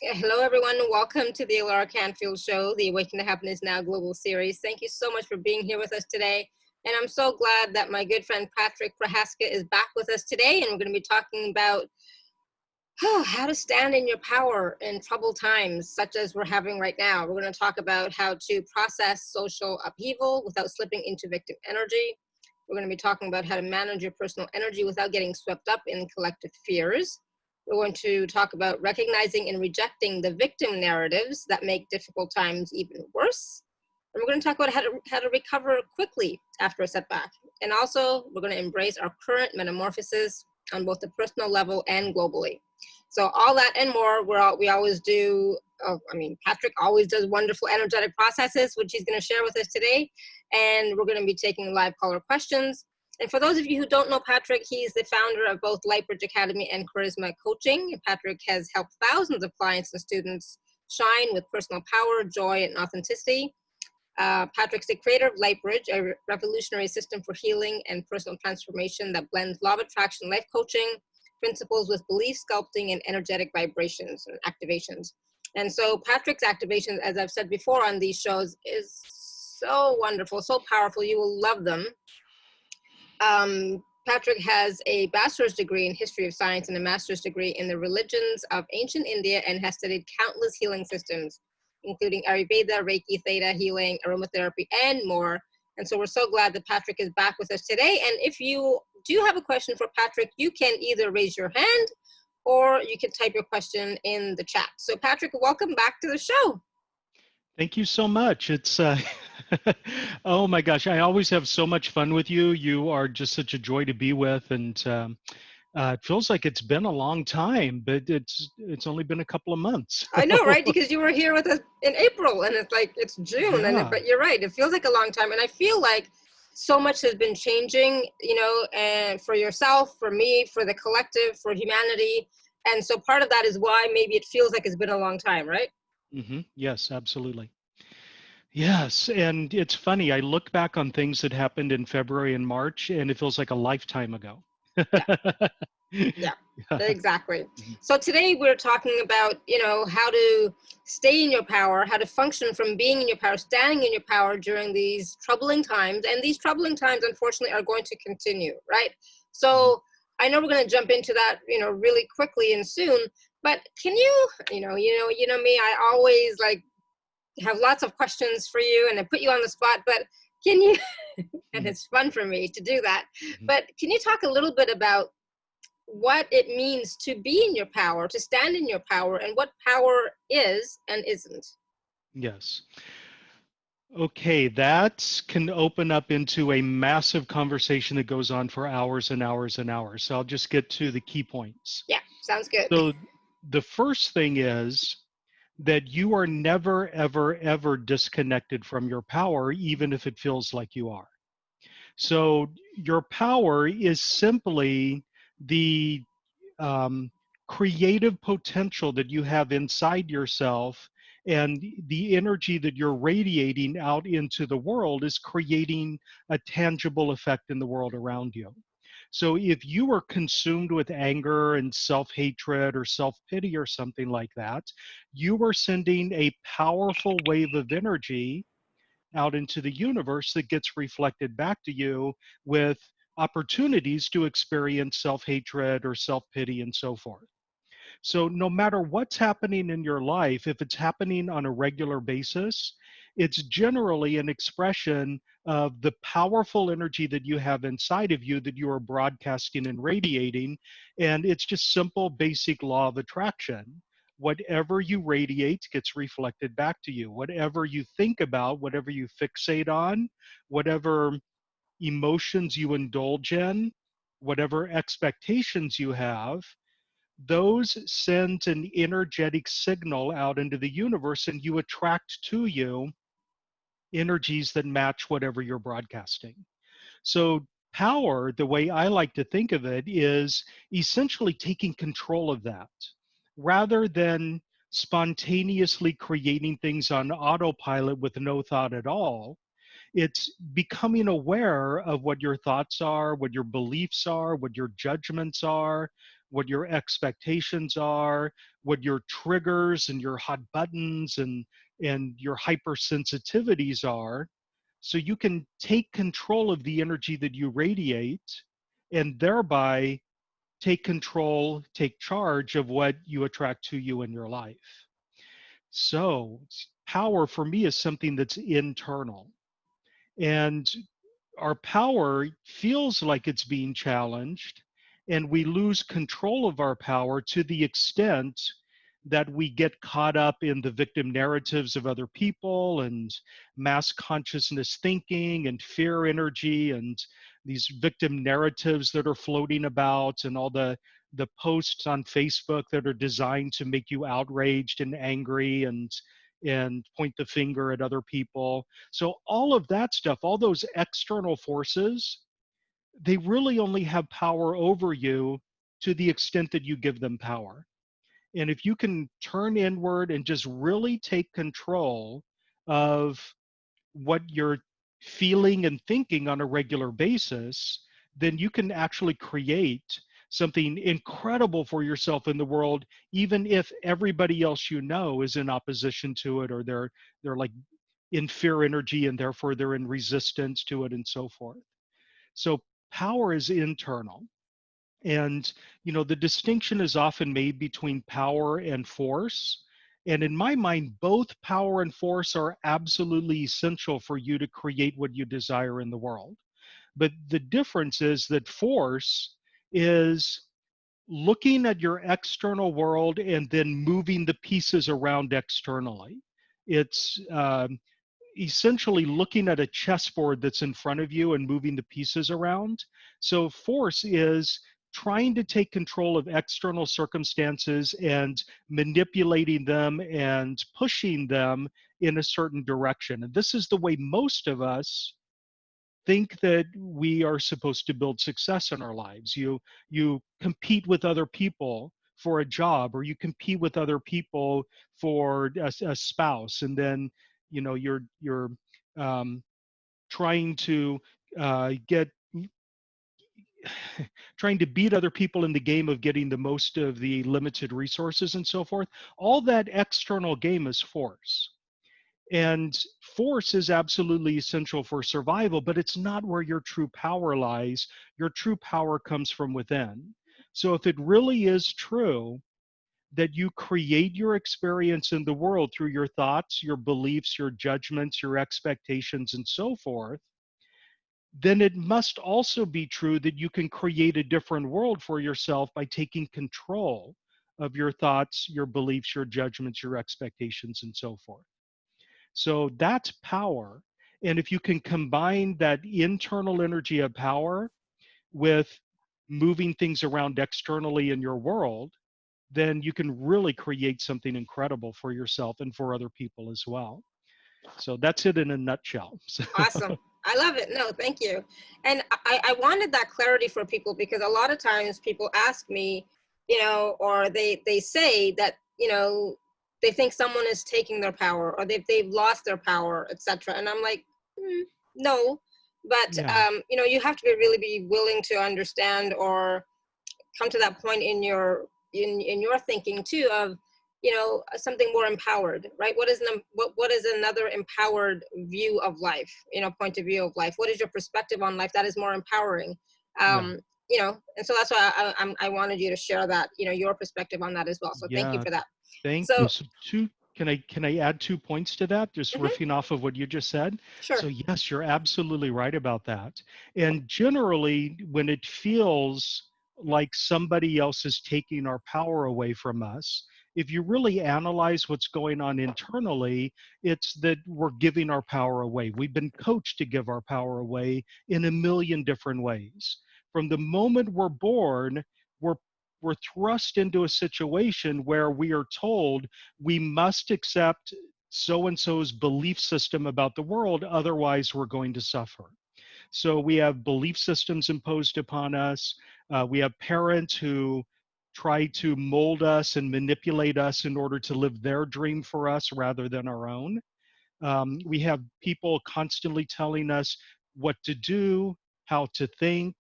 Hello, everyone. Welcome to the Laura Canfield Show, the Awaken to Happiness Now Global Series. Thank you so much for being here with us today. And I'm so glad that my good friend Patrick Prohaska is back with us today. And we're going to be talking about how to stand in your power in troubled times, such as we're having right now. We're going to talk about how to process social upheaval without slipping into victim energy. We're going to be talking about how to manage your personal energy without getting swept up in collective fears. We're going to talk about recognizing and rejecting the victim narratives that make difficult times even worse. And we're going to talk about how to recover quickly after a setback. And also, we're going to embrace our current metamorphosis on both the personal level and globally. So all that and more, we always do. Patrick always does wonderful energetic processes, which he's going to share with us today. And we're going to be taking live caller questions. And for those of you who don't know Patrick, he's the founder of both Lightbridge Academy and Charisma Coaching. Patrick has helped thousands of clients and students shine with personal power, joy, and authenticity. Patrick's the creator of Lightbridge, a revolutionary system for healing and personal transformation that blends law of attraction, life coaching principles with belief sculpting and energetic vibrations and activations. And so Patrick's activations, as I've said before on these shows, is so wonderful, so powerful. You will love them. Patrick has a bachelor's degree in history of science and a master's degree in the religions of ancient India, and has studied countless healing systems, including Ayurveda, Reiki, Theta healing, aromatherapy, and more. And so we're so glad that Patrick is back with us today. And if you do have a question for Patrick, you can either raise your hand or you can type your question in the chat. So Patrick, welcome back to the show. Thank you so much. It's, oh my gosh, I always have so much fun with you. You are just such a joy to be with. And it feels like it's been a long time, but it's only been a couple of months. I know, right? Because you were here with us in April and it's June, Yeah. but you're right. It feels like a long time. And I feel like so much has been changing, and for yourself, for me, for the collective, for humanity. And so part of that is why maybe it feels like it's been a long time, right? Yes, absolutely. Yes, and it's funny. I look back on things that happened in February and March, and it feels like a lifetime ago. Yeah. Yeah, exactly. So today we're talking about, how to stay in your power, how to function from being in your power, standing in your power during these troubling times. And these troubling times, unfortunately, are going to continue, right? So I know we're going to jump into that, really quickly and soon. But can you, me, I always have lots of questions for you and I put you on the spot, but can you, and it's fun for me to do that, but can you talk a little bit about what it means to be in your power, to stand in your power, and what power is and isn't? Yes. Okay, that can open up into a massive conversation that goes on for hours and hours and hours. So I'll just get to the key points. Yeah, sounds good. So the first thing is that you are never, ever, ever disconnected from your power, even if it feels like you are. So your power is simply the creative potential that you have inside yourself, and the energy that you're radiating out into the world is creating a tangible effect in the world around you. So if you are consumed with anger and self-hatred or self-pity or something like that, you are sending a powerful wave of energy out into the universe that gets reflected back to you with opportunities to experience self-hatred or self-pity and so forth. So no matter what's happening in your life, if it's happening on a regular basis, it's generally an expression of the powerful energy that you have inside of you that you are broadcasting and radiating. And it's just simple, basic law of attraction. Whatever you radiate gets reflected back to you. Whatever you think about, whatever you fixate on, whatever emotions you indulge in, whatever expectations you have, those send an energetic signal out into the universe, and you attract to you energies that match whatever you're broadcasting. So power, the way I like to think of it, is essentially taking control of that rather than spontaneously creating things on autopilot with no thought at all. It's becoming aware of what your thoughts are, what your beliefs are, what your judgments are, what your expectations are, what your triggers and your hot buttons and your hypersensitivities are, so you can take control of the energy that you radiate and thereby take control, take charge of what you attract to you in your life. So, power for me is something that's internal. And our power feels like it's being challenged, and we lose control of our power to the extent that we get caught up in the victim narratives of other people and mass consciousness thinking and fear energy and these victim narratives that are floating about, and all the posts on Facebook that are designed to make you outraged and angry and point the finger at other people. So all of that stuff, all those external forces, they really only have power over you to the extent that you give them power. And if you can turn inward and just really take control of what you're feeling and thinking on a regular basis, then you can actually create something incredible for yourself in the world, even if everybody else you know is in opposition to it, or they're like in fear energy and therefore they're in resistance to it and so forth. So power is internal. And, the distinction is often made between power and force. And in my mind, both power and force are absolutely essential for you to create what you desire in the world. But the difference is that force is looking at your external world and then moving the pieces around externally. It's essentially looking at a chessboard that's in front of you and moving the pieces around. So force is trying to take control of external circumstances and manipulating them and pushing them in a certain direction. And this is the way most of us think that we are supposed to build success in our lives. You compete with other people for a job, or you compete with other people for a spouse, and then you're um, trying to get trying to beat other people in the game of getting the most of the limited resources and so forth. All that external game is force. And force is absolutely essential for survival, but it's not where your true power lies. Your true power comes from within. So if it really is true that you create your experience in the world through your thoughts, your beliefs, your judgments, your expectations, and so forth, then it must also be true that you can create a different world for yourself by taking control of your thoughts, your beliefs, your judgments, your expectations, and so forth. So that's power. And if you can combine that internal energy of power with moving things around externally in your world, then you can really create something incredible for yourself and for other people as well. So that's it in a nutshell. So, Awesome. I love it. No, thank you. And I wanted that clarity for people, because a lot of times people ask me, or they say that, they think someone is taking their power, or they've lost their power, etc. And I'm like, no. But, yeah, you have to really be willing to understand, or come to that point in your thinking too, of something more empowered, right? What is another empowered view of life, point of view of life? What is your perspective on life that is more empowering? yeah, And so that's why I wanted you to share that, your perspective on that as well. So thank you yeah. for that. Thank you. So So can I add 2 points to that, just mhm, riffing off of what you just said? So sure. yes, you're absolutely right about that. And generally, when it feels like somebody else is taking our power away from us, if you really analyze what's going on internally, it's that we're giving our power away. We've been coached to give our power away in a million different ways. From the moment we're born, we're we're thrust into a situation where we are told we must accept so and so's belief system about the world, otherwise, we're going to suffer. So we have belief systems imposed upon us. We have parents who try to mold us and manipulate us in order to live their dream for us rather than our own. We have people constantly telling us what to do, how to think,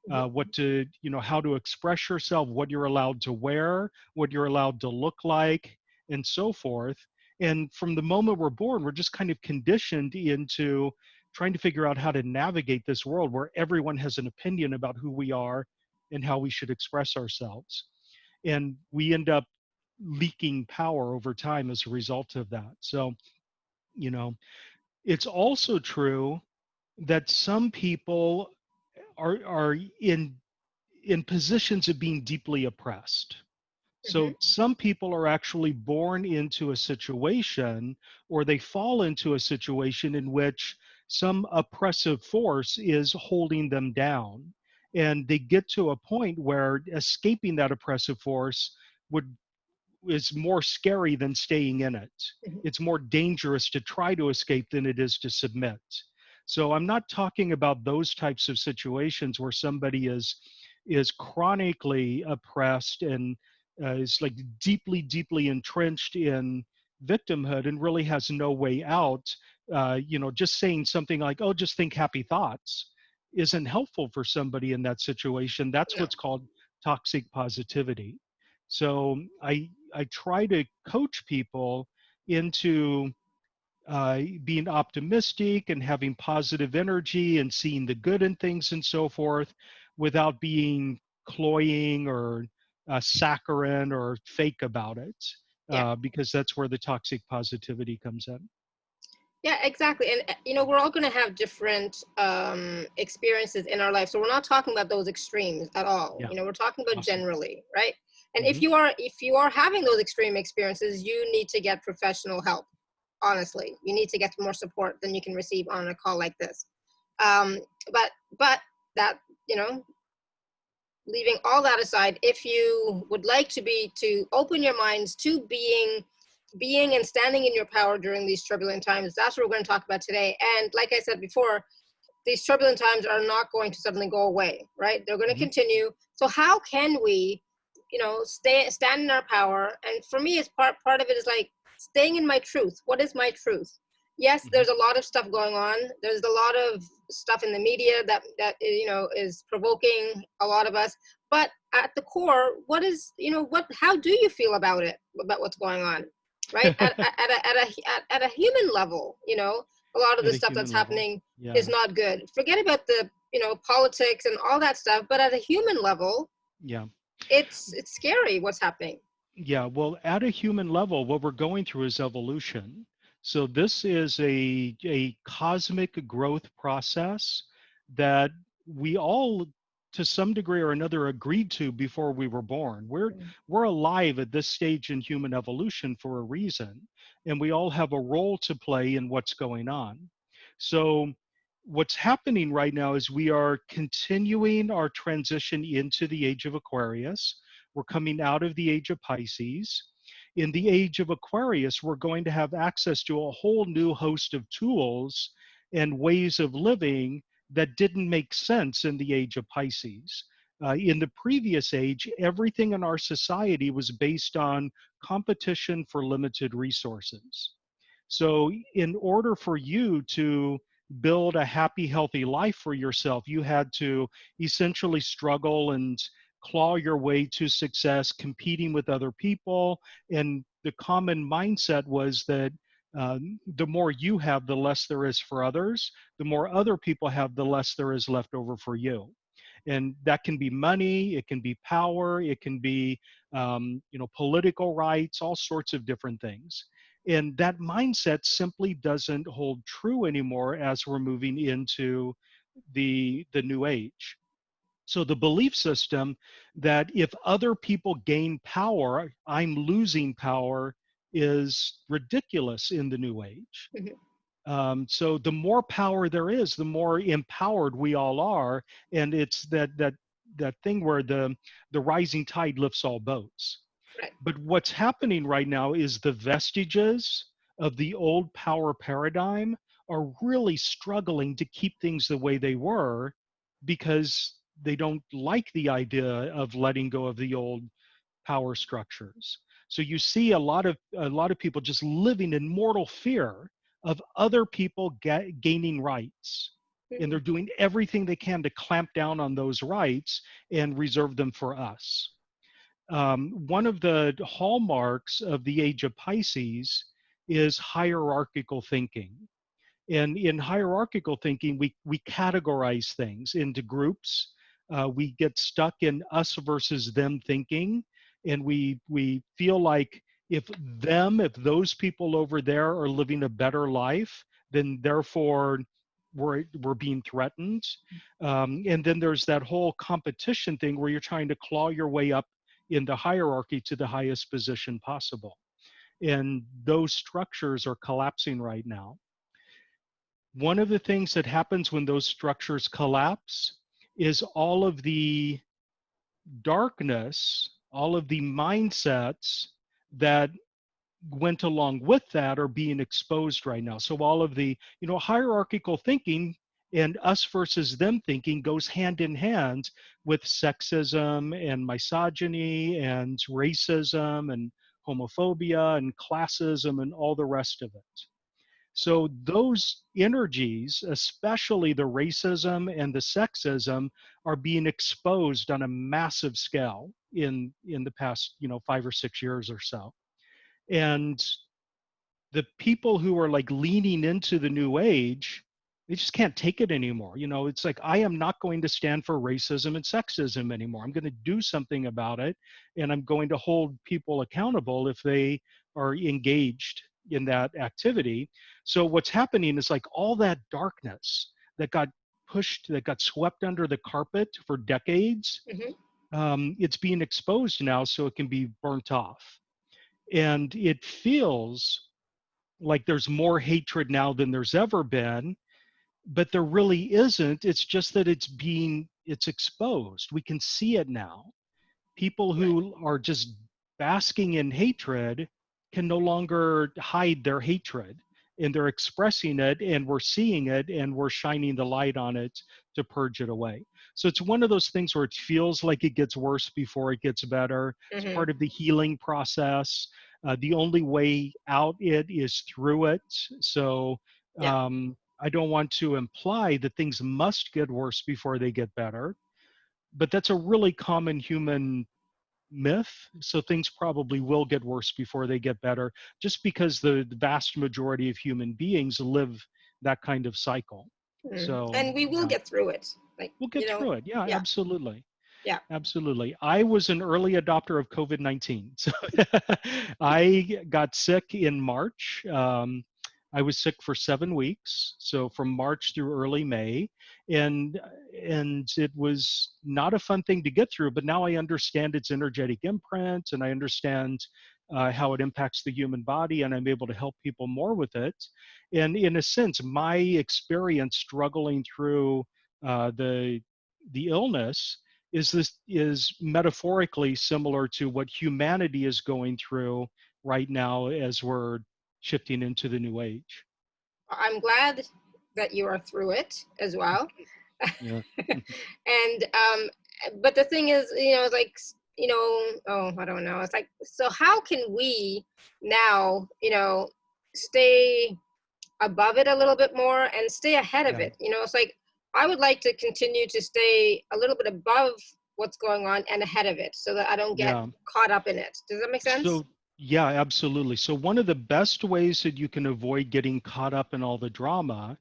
Mhm. what to, how to express yourself, what you're allowed to wear, what you're allowed to look like, and so forth. And from the moment we're born, we're just kind of conditioned into trying to figure out how to navigate this world where everyone has an opinion about who we are and how we should express ourselves. And we end up leaking power over time as a result of that. So, you know, it's also true that some people are in positions of being deeply oppressed. So Mhm. some people are actually born into a situation, or they fall into a situation in which some oppressive force is holding them down. And they get to a point where escaping that oppressive force would is more scary than staying in it. Mhm. It's more dangerous to try to escape than it is to submit. So I'm not talking about those types of situations where somebody is chronically oppressed and is like deeply, deeply entrenched in victimhood and really has no way out. Just saying something like, "Oh, just think happy thoughts," isn't helpful for somebody in that situation. That's No. what's called toxic positivity. So I try to coach people into being optimistic and having positive energy and seeing the good in things and so forth, without being cloying or saccharine or fake about it, Yeah. because that's where the toxic positivity comes in. Yeah, exactly. And we're all going to have different experiences in our life. So we're not talking about those extremes at all. Yeah, We're talking about awesome. generally, right? And if Hmm. you are having those extreme experiences, you need to get professional help. Honestly, you need to get more support than you can receive on a call like this. Um, but that, you know, leaving all that aside, if you would like to open your minds to being and standing in your power during these turbulent times, that's what we're going to talk about today. And like I said before, these turbulent times are not going to suddenly go away, right? They're going to Hmm. continue. So how can we, stand in our power? And for me, it's part of it is like staying in my truth. What is my truth? Yes, Hmm. there's a lot of stuff going on. There's a lot of stuff in the media that is provoking a lot of us. But at the core, what is what? How do you feel about it? About what's going on, right? At a human level, a lot of At the a stuff that's human level, happening is yeah, not good. Forget about the politics and all that stuff. But at a human level, yeah. it's scary what's happening. Yeah, well, at a human level, what we're going through is evolution. So this is a cosmic growth process that we all, to some degree or another, agreed to before we were born. We're alive at this stage in human evolution for a reason, and we all have a role to play in what's going on. So what's happening right now is we are continuing our transition into the age of Aquarius. We're coming out of the age of Pisces. In the age of Aquarius, we're going to have access to a whole new host of tools and ways of living that didn't make sense in the age of Pisces. In the previous age, everything in our society was based on competition for limited resources. So, in order for you to build a happy, healthy life for yourself, you had to essentially struggle and claw your way to success, competing with other people. And the common mindset was that the more you have, the less there is for others. The more other people have, the less there is left over for you. And that can be money, it can be power, it can be political rights, all sorts of different things. And that mindset simply doesn't hold true anymore as we're moving into the new age. So the belief system that if other people gain power, I'm losing power is ridiculous in the new age. Mhm. So the more power there is, the more empowered we all are, and it's that thing where the rising tide lifts all boats. Right. But what's happening right now is the vestiges of the old power paradigm are really struggling to keep things the way they were because they don't like the idea of letting go of the old power structures. So you see a lot of people just living in mortal fear of other people gaining rights. and they're doing everything they can to clamp down on those rights and reserve them for us. One of the hallmarks of the age of Pisces is hierarchical thinking. And in hierarchical thinking, we categorize things into groups. We get stuck in us versus them thinking, and we feel like if those people over there are living a better life, then therefore we're being threatened. And then there's that whole competition thing where you're trying to claw your way up in the hierarchy to the highest position possible. And those structures are collapsing right now. One of the things that happens when those structures collapse is all of the darkness, all of the mindsets that went along with that are being exposed right now. So all of the, hierarchical thinking and us versus them thinking goes hand in hand with sexism and misogyny and racism and homophobia and classism and all the rest of it. So those energies, especially the racism and the sexism, are being exposed on a massive scale in the past, 5 or 6 years or so. And the people who are like leaning into the new age, they just can't take it anymore. It's like, I am not going to stand for racism and sexism anymore. I'm going to do something about it, and I'm going to hold people accountable if they are engaged in that activity. So what's happening is like all that darkness that got pushed, that got swept under the carpet for decades, it's being exposed now so it can be burnt off. And it feels like there's more hatred now than there's ever been, but there really isn't. It's just that it's exposed. We can see it now. People Right. who are just basking in hatred can no longer hide their hatred, and they're expressing it, and we're seeing it, and we're shining the light on it to purge it away. So it's one of those things where it feels like it gets worse before it gets better. It's Mm-hmm. part of the healing process. The only way out it is through it. So Yeah. I don't want to imply that things must get worse before they get better, but that's a really common human myth. So things probably will get worse before they get better, just because the vast majority of human beings live that kind of cycle. So And we will yeah, get through it. Like, we'll get through it. Yeah, yeah, absolutely. yeah. Absolutely. I was an early adopter of COVID-19. So I got sick in March. I was sick for 7 weeks, so from March through early May, and and it was not a fun thing to get through. But now I understand its energetic imprint, and I understand how it impacts the human body, and I'm able to help people more with it. And in a sense, my experience struggling through the illness is metaphorically similar to what humanity is going through right now as we're shifting into the new age. I'm glad that you are through it as well. Yeah. And but the thing is, like, oh, I don't know. It's like, so how can we now, stay above it a little bit more and stay ahead of Yeah. it? It's like, I would like to continue to stay a little bit above what's going on and ahead of it so that I don't get Yeah. caught up in it. Does that make sense? So, yeah, absolutely. So, one of the best ways that you can avoid getting caught up in all the drama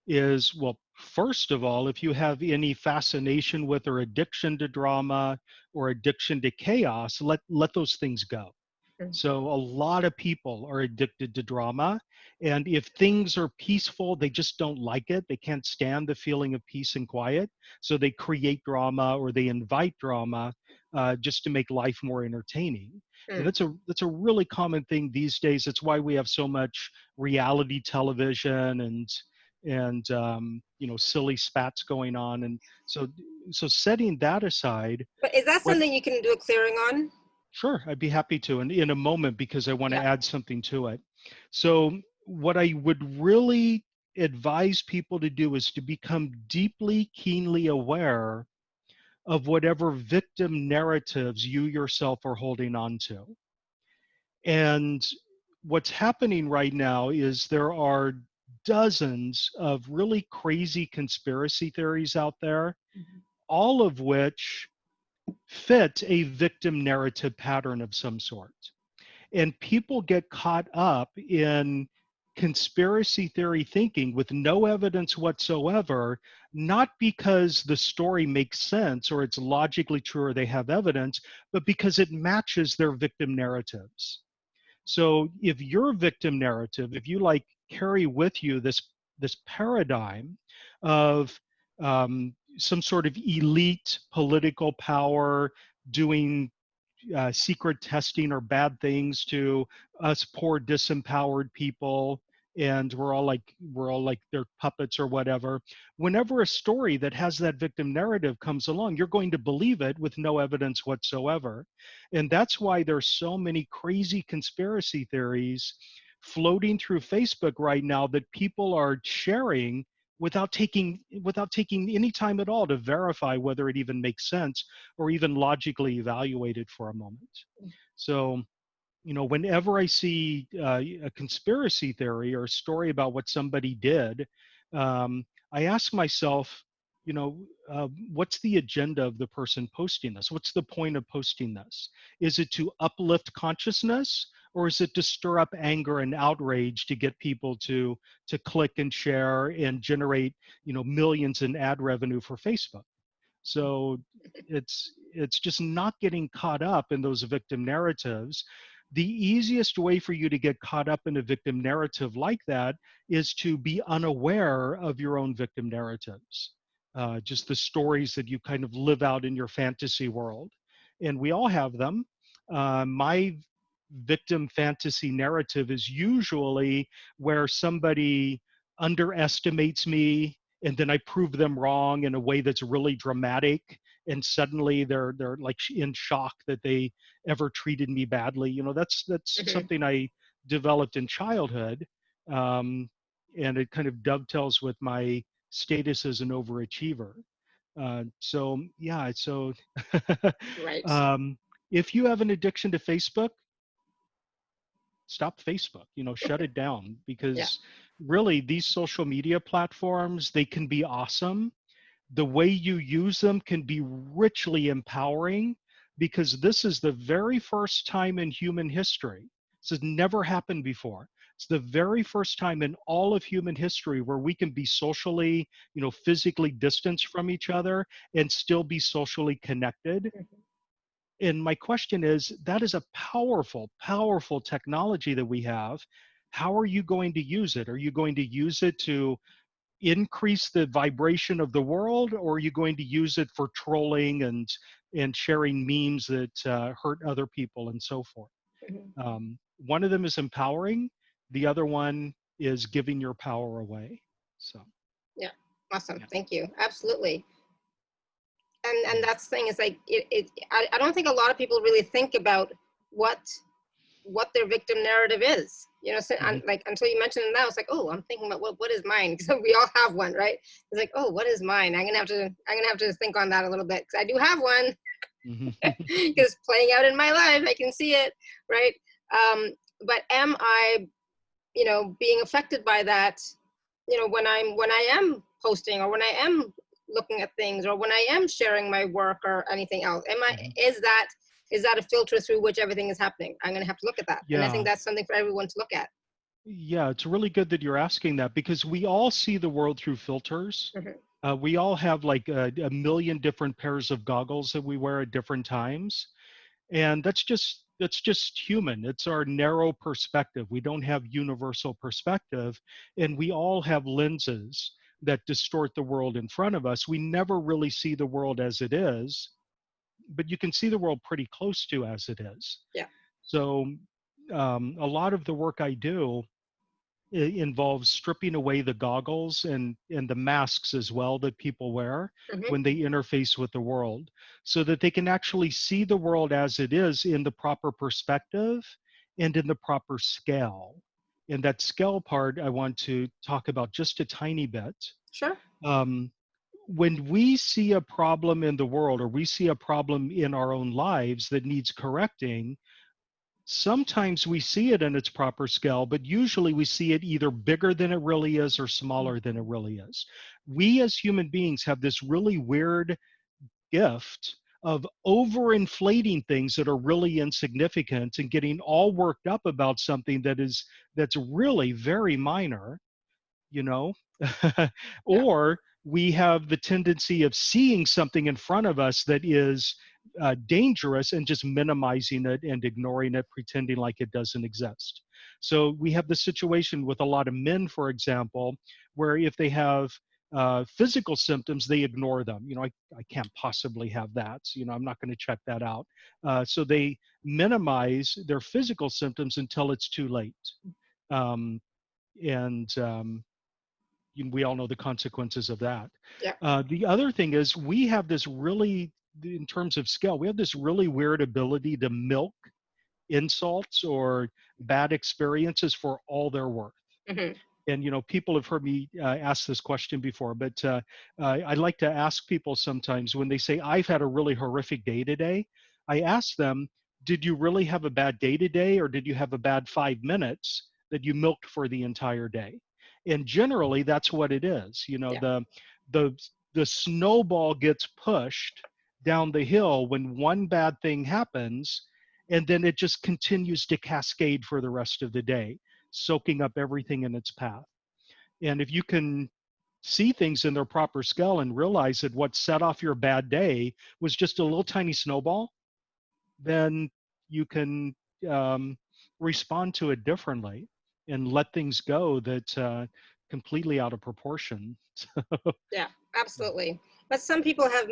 is, well, first of all, if you have any fascination with or addiction to drama or addiction to chaos, let those things go. Mm. So a lot of people are addicted to drama. And if things are peaceful, they just don't like it. They can't stand the feeling of peace and quiet. So they create drama or they invite drama just to make life more entertaining. And Mm. that's a really common thing these days. That's why we have so much reality television and silly spats going on. And so setting that aside, But is that what something you can do a clearing on? Sure, I'd be happy to, and in a moment because I want to Yeah. add something to it. So, what I would really advise people to do is to become deeply, keenly aware of whatever victim narratives you yourself are holding on to. And what's happening right now is there are dozens of really crazy conspiracy theories out there, Mhm. all of which fit a victim narrative pattern of some sort. And people get caught up in conspiracy theory thinking with no evidence whatsoever, not because the story makes sense or it's logically true or they have evidence, but because it matches their victim narratives. So if your victim narrative, if you like carry with you this paradigm of some sort of elite political power doing secret testing or bad things to us poor disempowered people, and we're all like their puppets or whatever. Whenever a story that has that victim narrative comes along, you're going to believe it with no evidence whatsoever. And that's why there's so many crazy conspiracy theories floating through Facebook right now that people are sharing without taking any time at all to verify whether it even makes sense or even logically evaluate it for a moment. So, whenever I see a conspiracy theory or a story about what somebody did, I ask myself, what's the agenda of the person posting this? What's the point of posting this? Is it to uplift consciousness, or is it to stir up anger and outrage to get people to click and share and generate, millions in ad revenue for Facebook? So it's just not getting caught up in those victim narratives. The easiest way for you to get caught up in a victim narrative like that is to be unaware of your own victim narratives, just the stories that you kind of live out in your fantasy world. And we all have them. My victim fantasy narrative is usually where somebody underestimates me, and then I prove them wrong in a way that's really dramatic, and suddenly they're like in shock that they ever treated me badly. That's Mhm. something I developed in childhood, um, and it kind of dovetails with my status as an overachiever. So yeah, so Right. um, if you have an addiction to Facebook, stop Facebook, shut it down, Yeah. because really these social media platforms, they can be awesome. The way you use them can be richly empowering, because this is the very first time in human history. This has never happened before. It's the very first time in all of human history where we can be socially, physically distanced from each other and still be socially connected. Mhm. And my question is, that is a powerful, powerful technology that we have. How are you going to use it? Are you going to use it to increase the vibration of the world, or are you going to use it for trolling and sharing memes that hurt other people and so forth? Mhm. One of them is empowering. The other one is giving your power away. So, Yeah. Awesome. yeah. Thank you. Absolutely. And Yeah. that's the thing is like I don't think a lot of people really think about what what their victim narrative is. So, Hmm. like until you mentioned it now, it's like, oh, I'm thinking about what is mine, because we all have one, right? It's like, oh, what is mine? I'm gonna have to think on that a little bit, because I do have one. Hmm. Because playing out in my life, I can see it, right? Um, but am I, being affected by that? When I am posting, or when I am looking at things, or when I am sharing my work or anything else, am I? Hmm. Is that a filter through which everything is happening? I'm going to have to look at that, and I think Yeah. that's something for everyone to look at. Yeah, it's really good that you're asking that, because we all see the world through filters. Mhm. We all have like a million different pairs of goggles that we wear at different times. And that's just human. It's our narrow perspective. We don't have universal perspective, and we all have lenses that distort the world in front of us. We never really see the world as it is, but you can see the world pretty close to as it is. Yeah. So a lot of the work I do involves stripping away the goggles and the masks as well that people wear Hmm. when they interface with the world, so that they can actually see the world as it is in the proper perspective and in the proper scale. And that scale part I want to talk about just a tiny bit. Sure. um, when we see a problem in the world, or we see a problem in our own lives that needs correcting, Sometimes we see it in its proper scale, but usually we see it either bigger than it really is or smaller than it really is. We as human beings have this really weird gift of overinflating things that are really insignificant and getting all worked up about something that's really very minor, you know. Yeah. Or we have the tendency of seeing something in front of us that is dangerous and just minimizing it and ignoring it, pretending like it doesn't exist. So we have the situation with a lot of men, for example, where if they have physical symptoms, they ignore them. I can't possibly have that. I'm not going to check that out. So they minimize their physical symptoms until it's too late. Um, and we all know the consequences of that. Yeah. The other thing is we have this really, in terms of scale, we have this really weird ability to milk insults or bad experiences for all they're worth. Hmm. And people have heard me ask this question before, but I like to ask people sometimes when they say I've had a really horrific day today. I ask them, did you really have a bad day today, or did you have a bad 5 minutes that you milked for the entire day? And generally that's what it is. Yeah. The the snowball gets pushed down the hill when one bad thing happens, and then it just continues to cascade for the rest of the day, soaking up everything in its path. And if you can see things in their proper scale and realize that what set off your bad day was just a little tiny snowball, then you can um, respond to it differently and let things go that completely out of proportion. Yeah, absolutely. But some people have,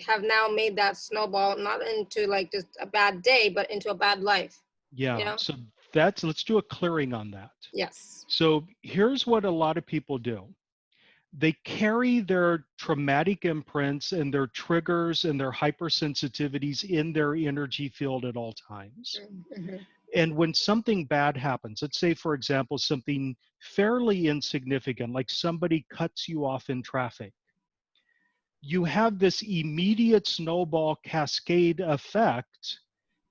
have now made that snowball not into like just a bad day, but into a bad life. You Yeah, know? so let's do a clearing on that. Yes. So here's what a lot of people do. They carry their traumatic imprints and their triggers and their hypersensitivities in their energy field at all times. Mm-hmm. And when something bad happens, let's say, for example, something fairly insignificant, like somebody cuts you off in traffic, you have this immediate snowball cascade effect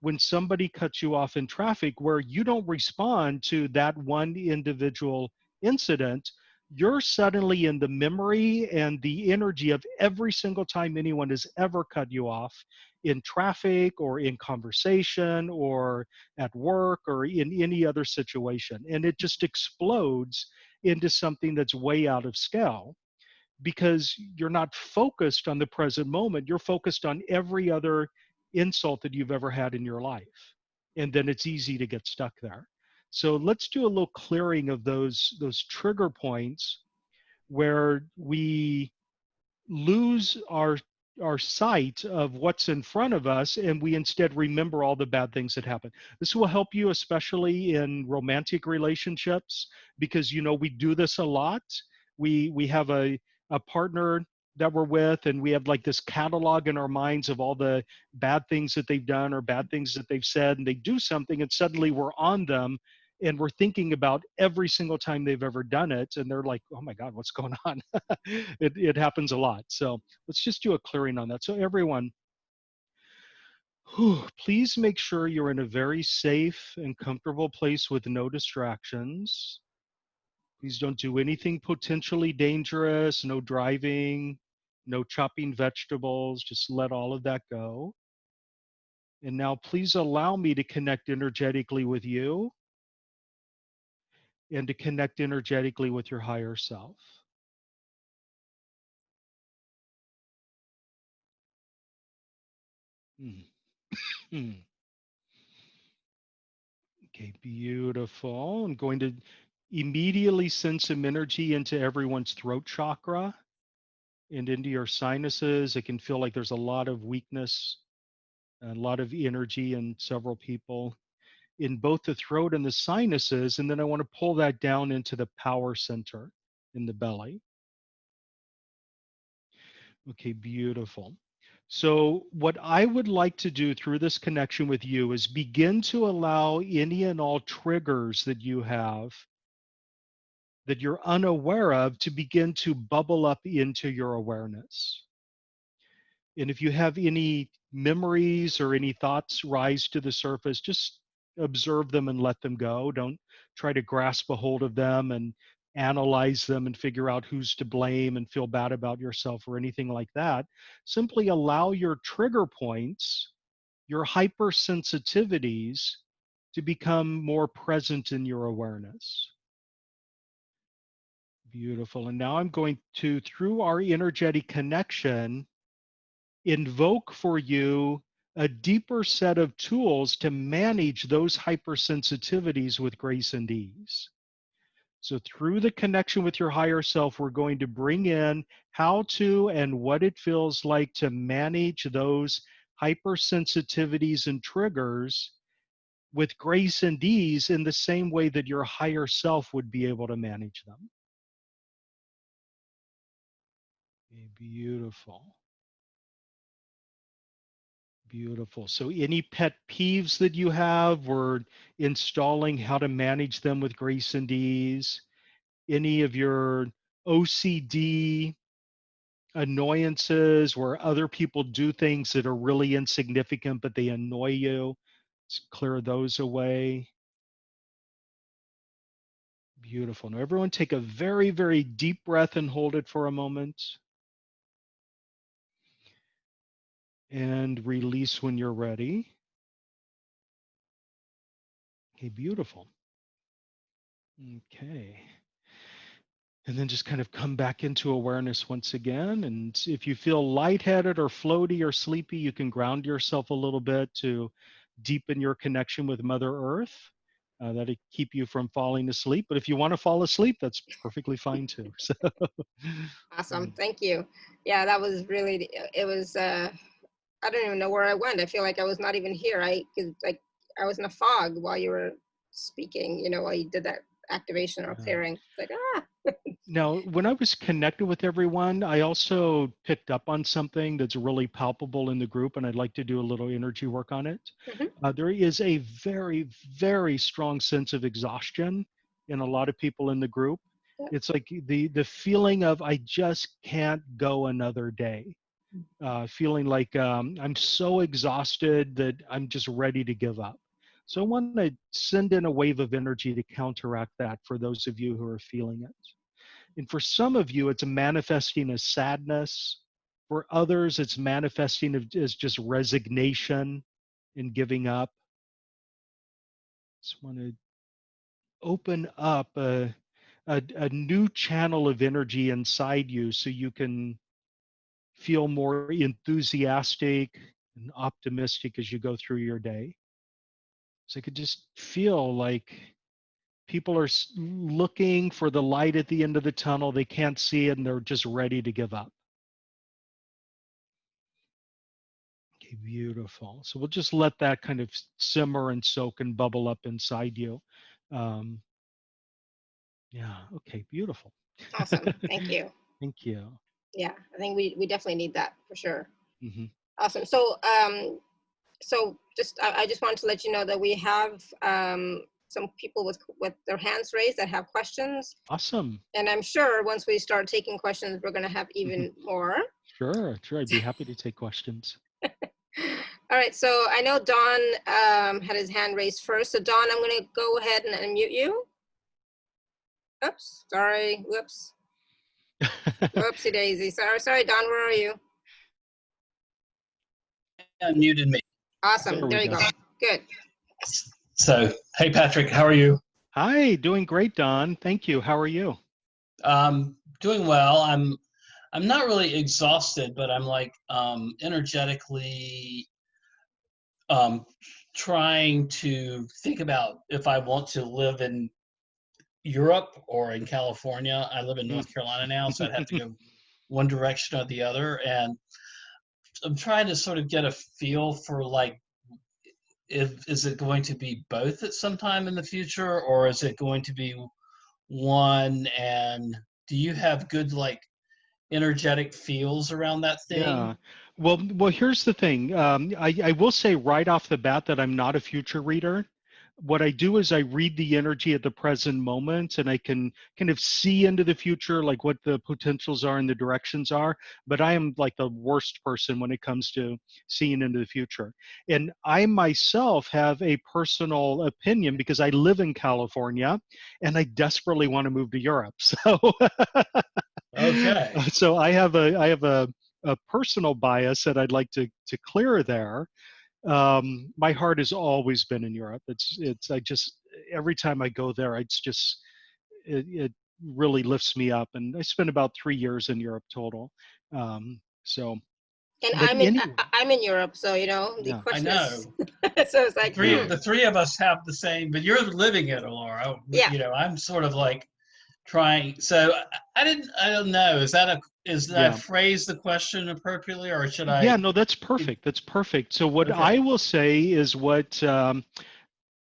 when somebody cuts you off in traffic where you don't respond to that one individual incident. You're suddenly in the memory and the energy of every single time anyone has ever cut you off in traffic or in conversation or at work or in any other situation. And it just explodes into something that's way out of scale because you're not focused on the present moment. You're focused on every other insult that you've ever had in your life. And then it's easy to get stuck there. So let's do a little clearing of those trigger points where we lose our sight of what's in front of us and we instead remember all the bad things that happen. This will help you especially in romantic relationships because we do this a lot. We have a partner that we're with and we have like this catalog in our minds of all the bad things that they've done or bad things that they've said, and they do something and suddenly we're on them and we're thinking about every single time they've ever done it, and they're like, oh my god, what's going on? It happens a lot. So let's just do a clearing on that. So everyone, please make sure you're in a very safe and comfortable place with no distractions. Please don't do anything potentially dangerous, no driving, no chopping vegetables, just let all of that go. And now please allow me to connect energetically with you and to connect energetically with your higher self. Mm. Mm. Okay, beautiful. I'm going to immediately send some energy into everyone's throat chakra and into your sinuses. It can feel like there's a lot of weakness, a lot of energy in several people in both the throat and the sinuses. And then I want to pull that down into the power center in the belly. Okay, beautiful. So, what I would like to do through this connection with you is begin to allow any and all triggers that you have that you're unaware of to begin to bubble up into your awareness. And if you have any memories or any thoughts rise to the surface, just observe them and let them go. Don't try to grasp a hold of them and analyze them and figure out who's to blame and feel bad about yourself or anything like that. Simply allow your trigger points, your hypersensitivities, to become more present in your awareness. Beautiful. And now I'm going to, through our energetic connection, invoke for you a deeper set of tools to manage those hypersensitivities with grace and ease. So, through the connection with your higher self, we're going to bring in how to and what it feels like to manage those hypersensitivities and triggers with grace and ease in the same way that your higher self would be able to manage them. Okay, beautiful. Beautiful. So any pet peeves that you have, we're installing how to manage them with grace and ease. Any of your OCD annoyances where other people do things that are really insignificant, but they annoy you, let's clear those away. Beautiful. Now everyone take a very, very deep breath and hold it for a moment. And release when you're ready. Okay, beautiful. Okay. And then just kind of come back into awareness once again. And if you feel lightheaded or floaty or sleepy, you can ground yourself a little bit to deepen your connection with Mother Earth. That'll keep you from falling asleep. But if you want to fall asleep, that's perfectly fine too. So, Awesome. Thank you. Yeah, that was really, it was, I don't even know where I went. I feel like I was not even here. Like I was in a fog while you were speaking, while you did that activation or yeah. clearing. It's like, Now, when I was connected with everyone, I also picked up on something that's really palpable in the group, and I'd like to do a little energy work on it. mhm. There is a very, very strong sense of exhaustion in a lot of people in the group. Yeah. It's like the feeling of I just can't go another day. Feeling like I'm so exhausted that I'm just ready to give up. So I want to send in a wave of energy to counteract that for those of you who are feeling it. And for some of you, it's manifesting as sadness. For others, it's manifesting as just resignation and giving up. Just want to open up a new channel of energy inside you so you can feel more enthusiastic and optimistic as you go through your day. So I could just feel like people are looking for the light at the end of the tunnel. They can't see it and they're just ready to give up. Okay, beautiful. So we'll just let that kind of simmer and soak and bubble up inside you. Um, yeah, okay, beautiful. Awesome. Thank you. Thank you. Yeah, I think we definitely need that for sure. Hmm. Awesome. So just I just wanted to let you know that we have some people with their hands raised that have questions, Awesome. and I'm sure once we start taking questions, we're going to have even more. Sure, sure. I'd be happy to take questions. All right. So I know Don had his hand raised first. So Don, I'm going to go ahead and unmute you. Oops. Sorry. Whoops. Whoopsie daisy. Sorry, Don. Where are you? Unmuted me. Awesome. There we There you go. go. Good. So, hey, Patrick, how are you? Hi, doing great, Don. Thank you. How are you? Doing well. I'm not really exhausted, but I'm like energetically um, trying to think about if I want to live in Europe or in California. I live in Mm. North Carolina now, so I'd have to go one direction or the other. And I'm trying to sort of get a feel for like, is it going to be both at some time in the future, or is it going to be one? And do you have good like energetic feels around that thing? Yeah. Well, here's the thing. I will say right off the bat that I'm not a future reader. what I do is I read the energy at the present moment, and I can kind of see into the future, like what the potentials are and the directions are. But I am like the worst person when it comes to seeing into the future. And I myself have a personal opinion because I live in California and I desperately want to move to Europe. So, Okay. so I have a personal bias that I'd like to clear there. My heart has always been in Europe. I just, every time I go there, it really lifts me up. And I spent about 3 years in Europe total. So, And but anyway, I'm in Europe, so you know the yeah, I question is. know. So it's like, yeah, The three of us have the same, but you're living it, Laura. yeah. I'm sort of like trying. So I don't know. Did I yeah. phrase the question appropriately, or should Yeah, I? no, that's perfect. That's perfect. So what I Okay. will say is what an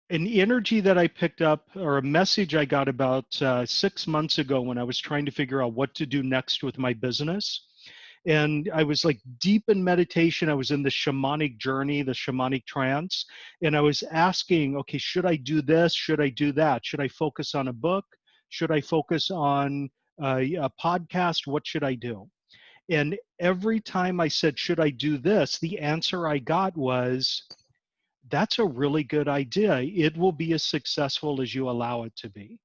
energy that I picked up, or a message I got about 6 months ago when I was trying to figure out what to do next with my business. And I was like deep in meditation. I was in the shamanic journey, the shamanic trance. And I was asking, okay, should I do this? Should I do that? Should I focus on a book? Should I focus on a podcast? What should I do? And every time I said, should I do this? The answer I got was, that's a really good idea. It will be as successful as you allow it to be.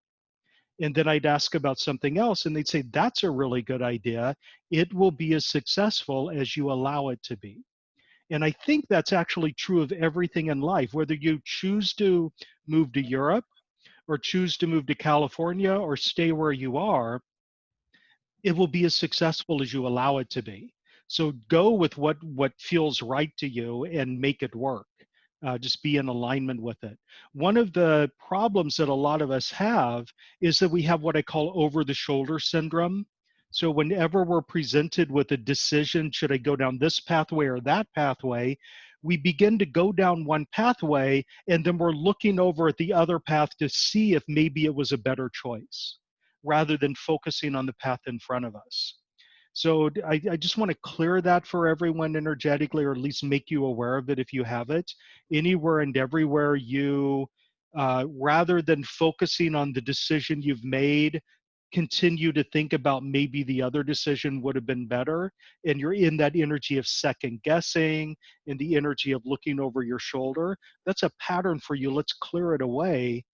And then I'd ask about something else, and they'd say, that's a really good idea. It will be as successful as you allow it to be. And I think that's actually true of everything in life, whether you choose to move to Europe or choose to move to California or stay where you are, it will be as successful as you allow it to be. So go with what feels right to you and make it work. Just be in alignment with it. One of the problems that a lot of us have is that we have what I call over the shoulder syndrome. So whenever we're presented with a decision, should I go down this pathway or that pathway, we begin to go down one pathway, and then we're looking over at the other path to see if maybe it was a better choice, rather than focusing on the path in front of us. So I just want to clear that for everyone energetically, or at least make you aware of it if you have it. Anywhere and everywhere you, rather than focusing on the decision you've made, continue to think about maybe the other decision would have been better. And you're in that energy of second guessing, in the energy of looking over your shoulder. That's a pattern for you. Let's clear it away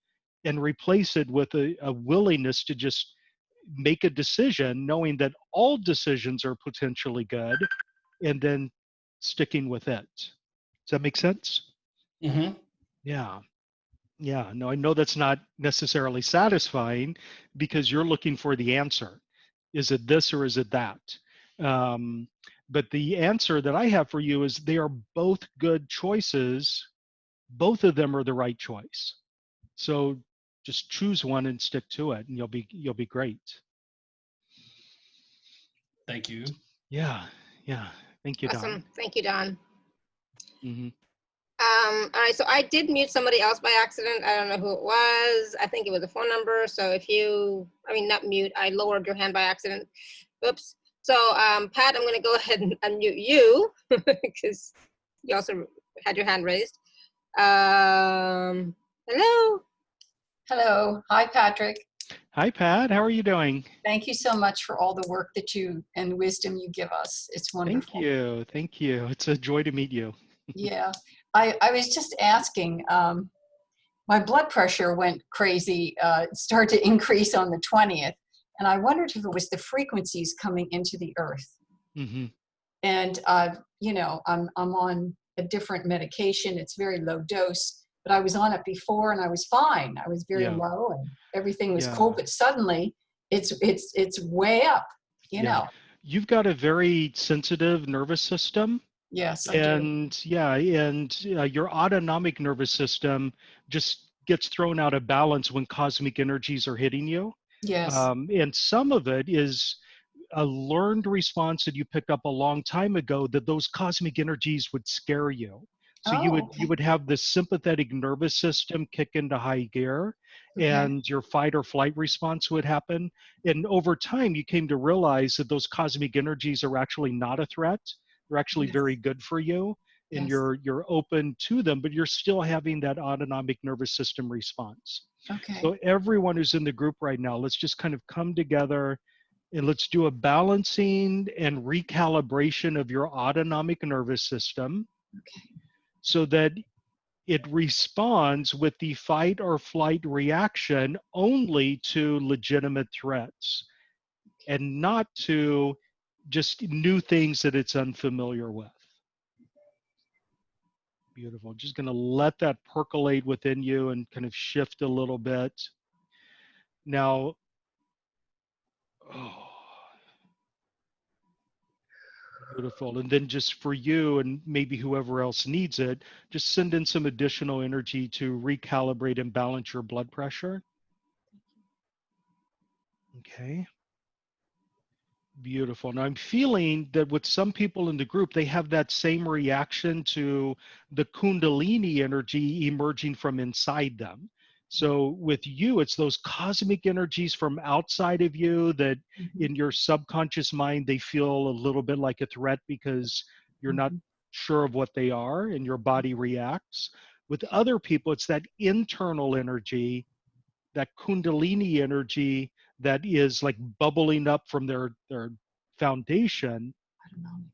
and replace it with a willingness to just make a decision, knowing that all decisions are potentially good, and then sticking with it. Does that make sense? Mm-hmm. Yeah. Yeah. No, I know that's not necessarily satisfying because you're looking for the answer. Is it this or is it that? Um, but the answer that I have for you is they are both good choices. Both of them are the right choice. So just choose one and stick to it, and you'll be great. Thank you. Yeah, yeah. Thank you, Don. Awesome. Thank you, Don. Hmm. All right, so I did mute somebody else by accident. I don't know who it was. I think it was a phone number. So if you, I mean, not mute, I lowered your hand by accident. Oops. So Pat, I'm going to go ahead and unmute you because you also had your hand raised. Hello. Hello. Hi, Patrick. Hi, Pat. How are you doing? Thank you so much for all the work that you and wisdom you give us. It's Thank wonderful. you. Thank you. It's a joy to meet you. Yeah. I was just asking, my blood pressure went crazy, started to increase on the 20th. And I wondered if it was the frequencies coming into the earth. Hmm. And, I'm on a different medication. It's very low dose, but I was on it before and I was fine. I was very Yeah. low and everything was cool, Yeah. but suddenly it's way up, you Yeah. know. You've got a very sensitive nervous system. Yes, I do. And yeah, and your autonomic nervous system just gets thrown out of balance when cosmic energies are hitting you. Yes. And some of it is a learned response that you picked up a long time ago, that those cosmic energies would scare you. So you Oh, would you okay. would have the sympathetic nervous system kick into high gear, Okay. and your fight or flight response would happen. And over time, you came to realize that those cosmic energies are actually not a threat. They're actually Yes. very good for you. and Yes. you're open to them, but you're still having that autonomic nervous system response. Okay. So everyone who's in the group right now, let's just kind of come together and let's do a balancing and recalibration of your autonomic nervous system Okay. so that it responds with the fight or flight reaction only to legitimate threats and not to just new things that it's unfamiliar with. Beautiful. Just going to let that percolate within you and kind of shift a little bit. Now, oh, beautiful. And then just for you and maybe whoever else needs it, just send in some additional energy to recalibrate and balance your blood pressure. Okay. Beautiful. Now I'm feeling that with some people in the group, they have that same reaction to the Kundalini energy emerging from inside them. So with you, it's those cosmic energies from outside of you that in your subconscious mind, they feel a little bit like a threat because you're not sure of what they are and your body reacts. With other people, it's that internal energy, that Kundalini energy that is like bubbling up from their foundation.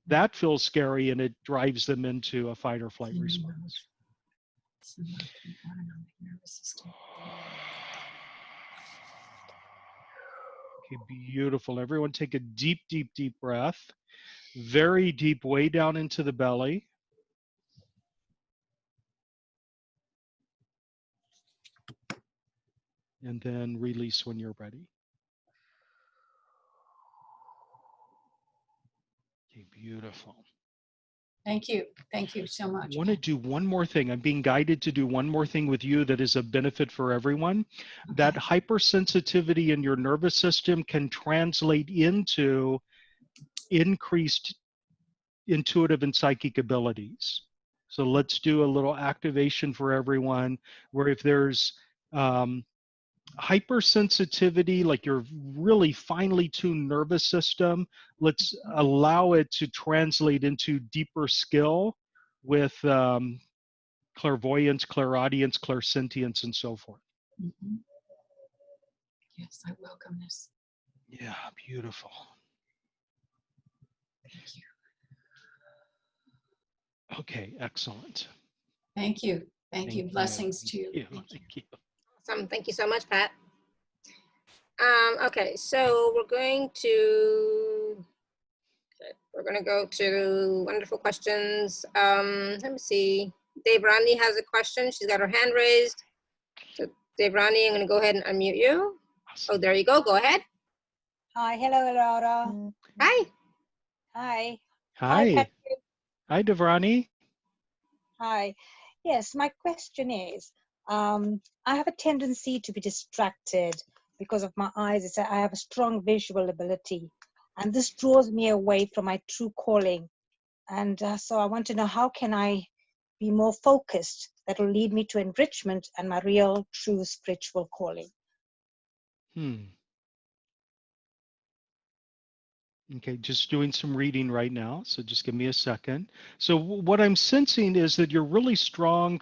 That feels scary and it drives them into a fight or flight response. Okay, beautiful. Everyone take a deep, deep, deep breath. Very deep, way down into the belly. And then release when you're ready. Okay, beautiful. Thank you. Thank you so much. I want to do one more thing. I'm being guided to do one more thing with you that is a benefit for everyone. Okay. That hypersensitivity in your nervous system can translate into increased intuitive and psychic abilities. So let's do a little activation for everyone where if there's hypersensitivity, like your really finely tuned nervous system, let's allow it to translate into deeper skill with clairvoyance, clairaudience, clairsentience, and so forth. Yes, I welcome this. Yeah, beautiful. Thank you. Okay, excellent. Thank you. Thank you. Blessings to you. Thank you. Awesome. Thank you so much, Pat. Okay, so we're going to go to wonderful questions. Let me see. Devrani has a question. She's got her hand raised. So Devrani, I'm going to go ahead and unmute you. Awesome. Oh, there you go. Go ahead. Hi. Hello, Laura. Hi. Hi. Hi. Hi, Devrani. Hi. Yes, my question is, I have a tendency to be distracted because of my eyes. I have a strong visual ability, and this draws me away from my true calling. And so I want to know, how can I be more focused that will lead me to enrichment and my real, true spiritual calling? Okay, just doing some reading right now, so just give me a second. So what I'm sensing is that you're really strong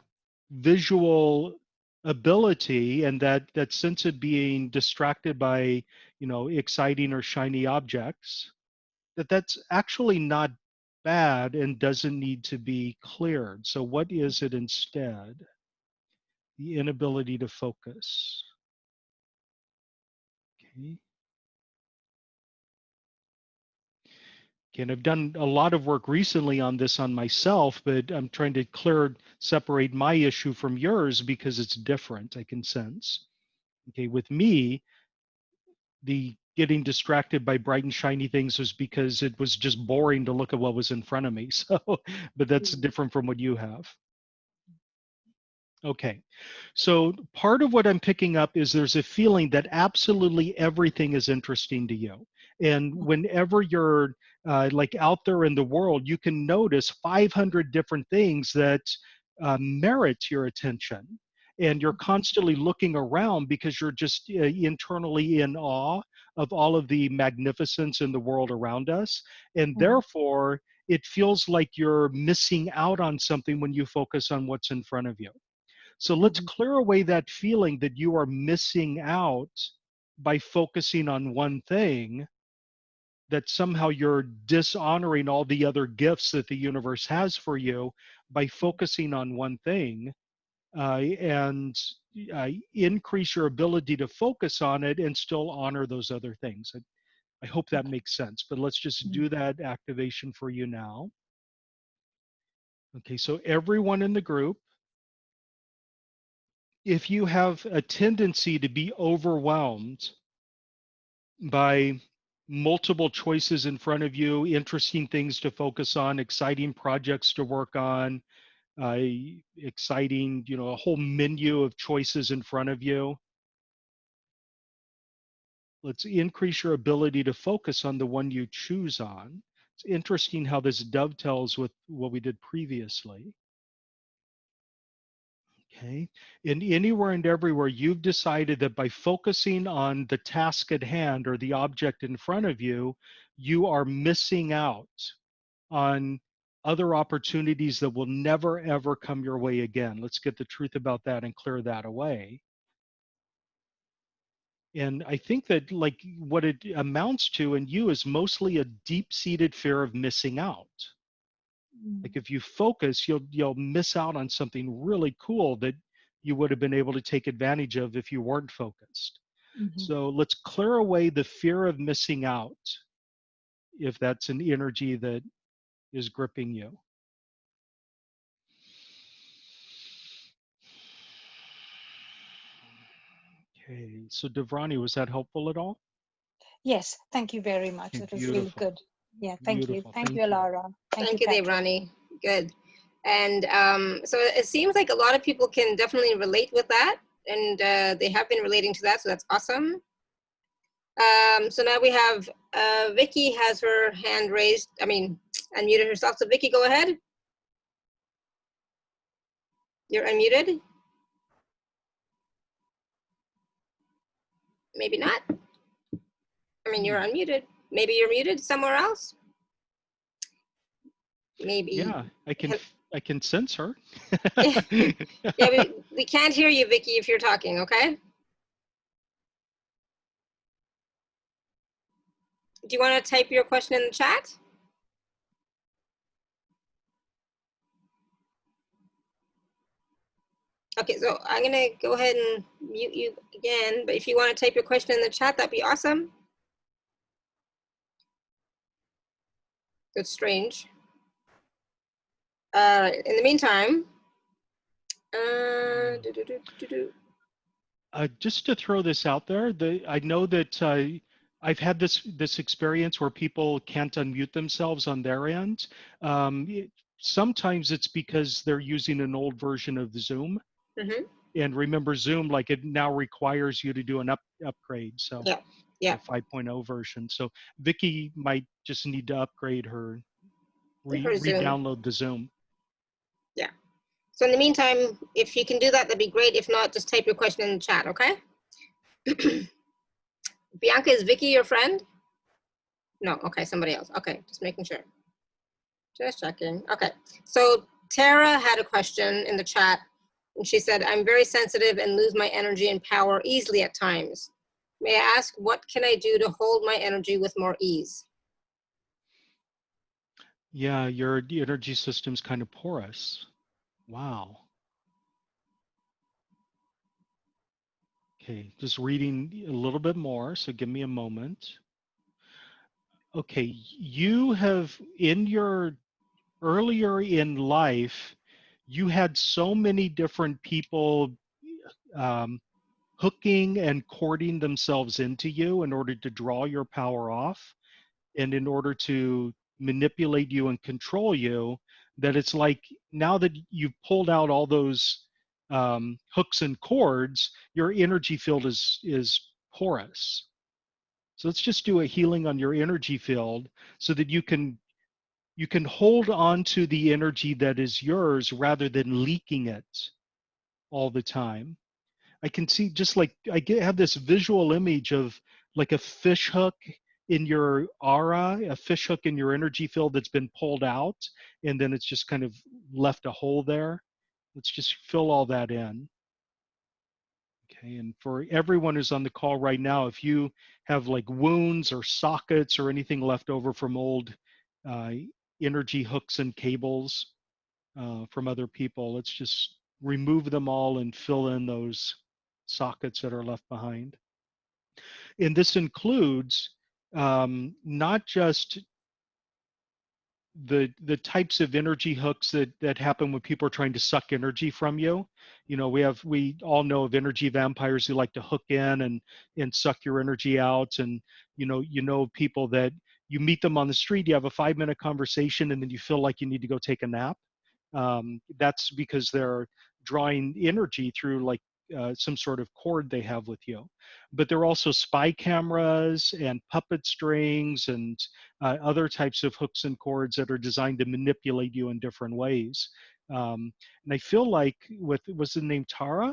visual ability, and that sense of being distracted by, exciting or shiny objects, that's actually not bad and doesn't need to be cleared. So what is it instead? The inability to focus. Okay. And I've done a lot of work recently on this on myself, but I'm trying to separate my issue from yours because it's different, I can sense. Okay, with me, the getting distracted by bright and shiny things was because it was just boring to look at what was in front of me. So, but that's different from what you have. Okay, so part of what I'm picking up is there's a feeling that absolutely everything is interesting to you. And whenever you're like out there in the world, you can notice 500 different things that merit your attention. And you're constantly looking around because you're just internally in awe of all of the magnificence in the world around us. And therefore, it feels like you're missing out on something when you focus on what's in front of you. So let's clear away that feeling that you are missing out by focusing on one thing, that somehow you're dishonoring all the other gifts that the universe has for you by focusing on one thing, and increase your ability to focus on it and still honor those other things. I hope that makes sense, but let's just do that activation for you now. Okay, so everyone in the group, if you have a tendency to be overwhelmed by multiple choices in front of you, interesting things to focus on, exciting projects to work on, exciting, a whole menu of choices in front of you, let's increase your ability to focus on the one you choose on. It's interesting how this dovetails with what we did previously. Okay, and anywhere and everywhere you've decided that by focusing on the task at hand or the object in front of you, you are missing out on other opportunities that will never ever come your way again. Let's get the truth about that and clear that away. And I think that like what it amounts to in you is mostly a deep-seated fear of missing out. Like if you focus, you'll miss out on something really cool that you would have been able to take advantage of if you weren't focused. So let's clear away the fear of missing out, if that's an energy that is gripping you. Okay, so Devrani, was that helpful at all? Yes, thank you very much. Okay, That was really beautiful. good. Yeah, thank you. Beautiful. Thank you, Alara. Thank you, Patrick. Devrani. Good. And so it seems like a lot of people can definitely relate with that, and they have been relating to that, so that's awesome. So now we have Vicky has her hand raised, unmuted herself. So Vicky, go ahead. You're unmuted. Maybe not. You're unmuted. Maybe you're muted somewhere else. Maybe. Yeah, I can sense her. Yeah, we can't hear you, Vicky, if you're talking, okay? Do you want to type your question in the chat? Okay, so I'm gonna go ahead and mute you again, but if you want to type your question in the chat, that'd be awesome. That's strange. In the meantime, just to throw this out there, I know that I've had this experience where people can't unmute themselves on their end. Sometimes it's because they're using an old version of Zoom. And remember, Zoom, like it now requires you to do an upgrade. So yeah, 5.0 version. So Vicky might just need to upgrade her, her Zoom. re-download the Zoom. Yeah. So in the meantime, if you can do that, that'd be great. If not, just type your question in the chat, okay? Bianca, is Vicky your friend? No, okay, somebody else. Okay, just making sure. Just checking. Okay, so Tara had a question in the chat, and she said, I'm very sensitive and lose my energy and power easily at times. May I ask, what can I do to hold my energy with more ease? Yeah, your energy system's kind of porous. Wow. Okay, just reading a little bit more, so give me a moment. Okay, you have in your earlier in life, you had so many different people hooking and courting themselves into you in order to draw your power off and in order to manipulate you and control you, that it's like now that you've pulled out all those hooks and cords, your energy field is porous. So let's just do a healing on your energy field so that you can hold on to the energy that is yours rather than leaking it all the time. I can see just like have this visual image of like a fish hook in your aura, a fish hook in your energy field that's been pulled out, and then it's just kind of left a hole there. Let's just fill all that in. Okay, and for everyone who's on the call right now, if you have like wounds or sockets or anything left over from old uh, energy hooks and cables from other people, let's just remove them all and fill in those sockets that are left behind. And this includes not just the types of energy hooks that happen when people are trying to suck energy from you. You know, we all know of energy vampires who like to hook in and suck your energy out. And you know people that you meet them on the street, you have a 5-minute conversation, and then you feel like you need to go take a nap. That's because they're drawing energy through like some sort of cord they have with you. But there are also spy cameras and puppet strings and other types of hooks and cords that are designed to manipulate you in different ways. And I feel like what's the name, Tara?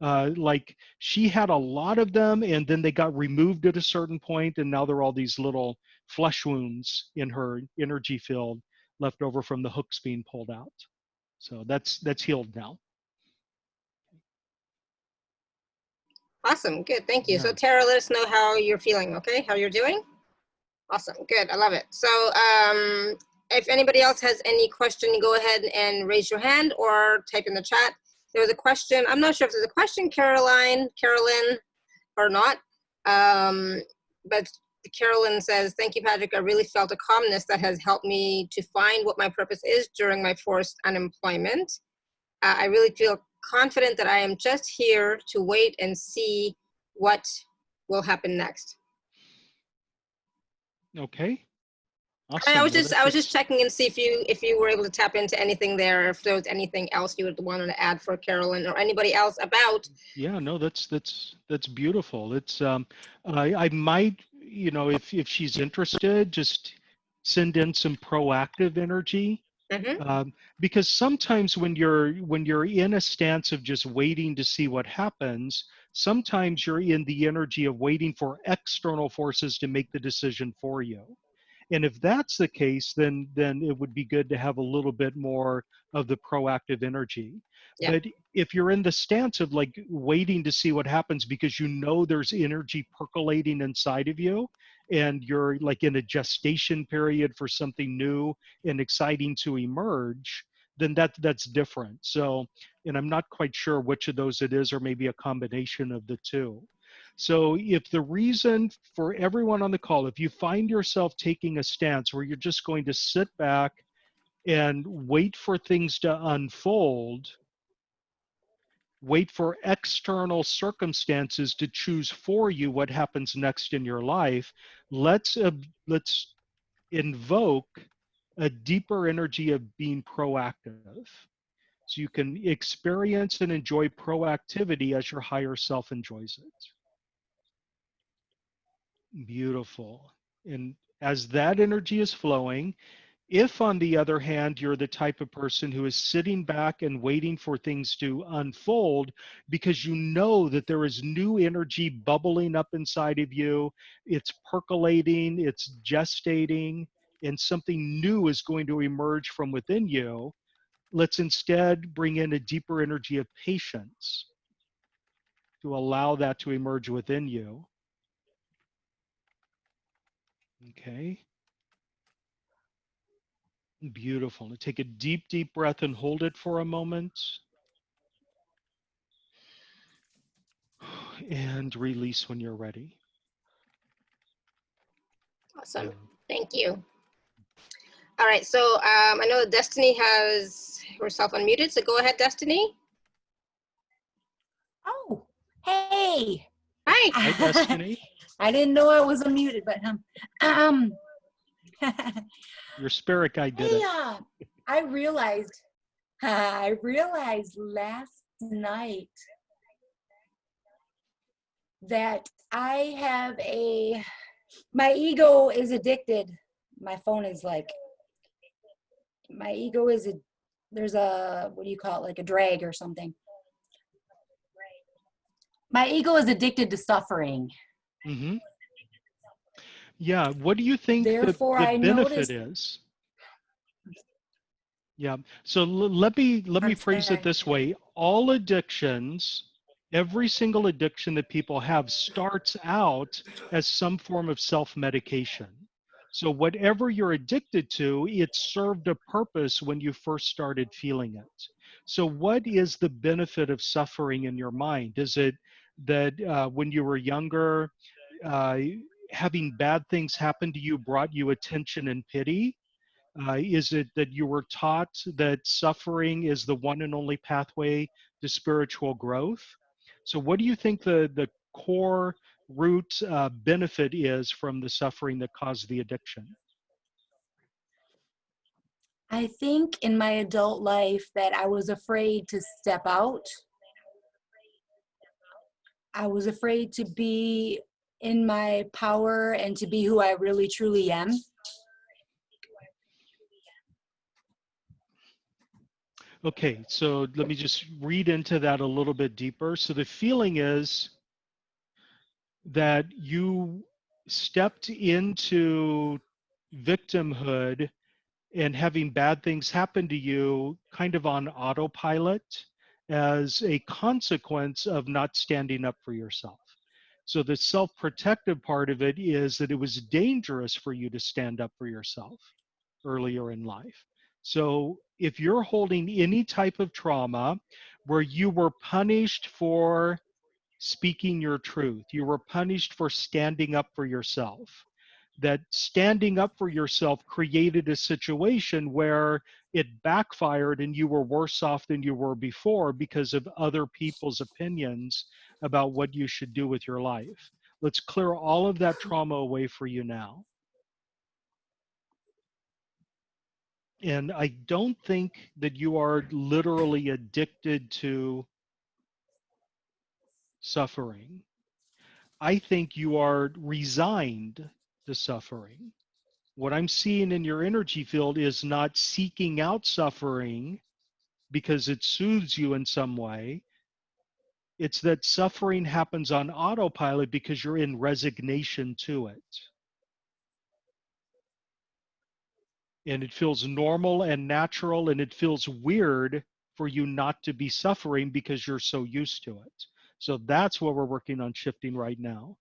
Like she had a lot of them, and then they got removed at a certain point, and now there are all these little flesh wounds in her energy field left over from the hooks being pulled out. So that's healed now. Awesome. Good. Thank you. Yeah. So Tara, let us know how you're feeling. Okay. How you're doing. Awesome. Good. I love it. So if anybody else has any question, you go ahead and raise your hand or type in the chat. There was a question. I'm not sure if there's a question, Carolyn, or not. But Carolyn says, thank you, Patrick. I really felt a calmness that has helped me to find what my purpose is during my forced unemployment. I really feel confident that I am just here to wait and see what will happen next. Okay. Awesome. And I was just checking and see if you were able to tap into anything there, if there was anything else you would want to add for Carolyn or anybody else about. Yeah, no, that's beautiful. It's I might, you know, if she's interested, just send in some proactive energy. Mm-hmm. Because sometimes when you're in a stance of just waiting to see what happens, sometimes you're in the energy of waiting for external forces to make the decision for you. And if that's the case, then it would be good to have a little bit more of the proactive energy. Yeah. But if you're in the stance of like waiting to see what happens because you know there's energy percolating inside of you, and you're like in a gestation period for something new and exciting to emerge, then that's different. So, and I'm not quite sure which of those it is, or maybe a combination of the two. So if the reason for everyone on the call, if you find yourself taking a stance where you're just going to sit back and wait for things to unfold, wait for external circumstances to choose for you what happens next in your life, let's invoke a deeper energy of being proactive. So you can experience and enjoy proactivity as your higher self enjoys it. Beautiful. And as that energy is flowing, if on the other hand, you're the type of person who is sitting back and waiting for things to unfold because you know that there is new energy bubbling up inside of you, it's percolating, it's gestating, and something new is going to emerge from within you, let's instead bring in a deeper energy of patience to allow that to emerge within you. Okay. Beautiful. Now take a deep, deep breath and hold it for a moment. And release when you're ready. Awesome. Yeah. Thank you. All right. So I know Destiny has herself unmuted. So go ahead, Destiny. Oh, hey. Hi. Hi, Destiny. I didn't know I was unmuted, but Your spirit guide did hey, it. I realized last night that I have my ego is addicted. My phone is like, my ego is there's a, what do you call it, like a drag or something. My ego is addicted to suffering. Mm-hmm. Yeah. What do you think Therefore, the I benefit noticed. is? Yeah. So let me I'm phrase it sorry. this way. All addictions, every single addiction that people have starts out as some form of self-medication. So whatever you're addicted to, it served a purpose when you first started feeling it. So what is the benefit of suffering in your mind? Is it that when you were younger, uh, having bad things happen to you brought you attention and pity? Is it that you were taught that suffering is the one and only pathway to spiritual growth? So, what do you think the core root benefit is from the suffering that caused the addiction? I think in my adult life that I was afraid to step out. I was afraid to be in my power and to be who I really truly am. Okay, so let me just read into that a little bit deeper. So, the feeling is that you stepped into victimhood and having bad things happen to you kind of on autopilot as a consequence of not standing up for yourself. So the self-protective part of it is that it was dangerous for you to stand up for yourself earlier in life. So if you're holding any type of trauma where you were punished for speaking your truth, you were punished for standing up for yourself, that standing up for yourself created a situation where it backfired and you were worse off than you were before because of other people's opinions about what you should do with your life. Let's clear all of that trauma away for you now. And I don't think that you are literally addicted to suffering. I think you are resigned to suffering. What I'm seeing in your energy field is not seeking out suffering because it soothes you in some way. It's that suffering happens on autopilot because you're in resignation to it. And it feels normal and natural, and it feels weird for you not to be suffering because you're so used to it. So that's what we're working on shifting right now.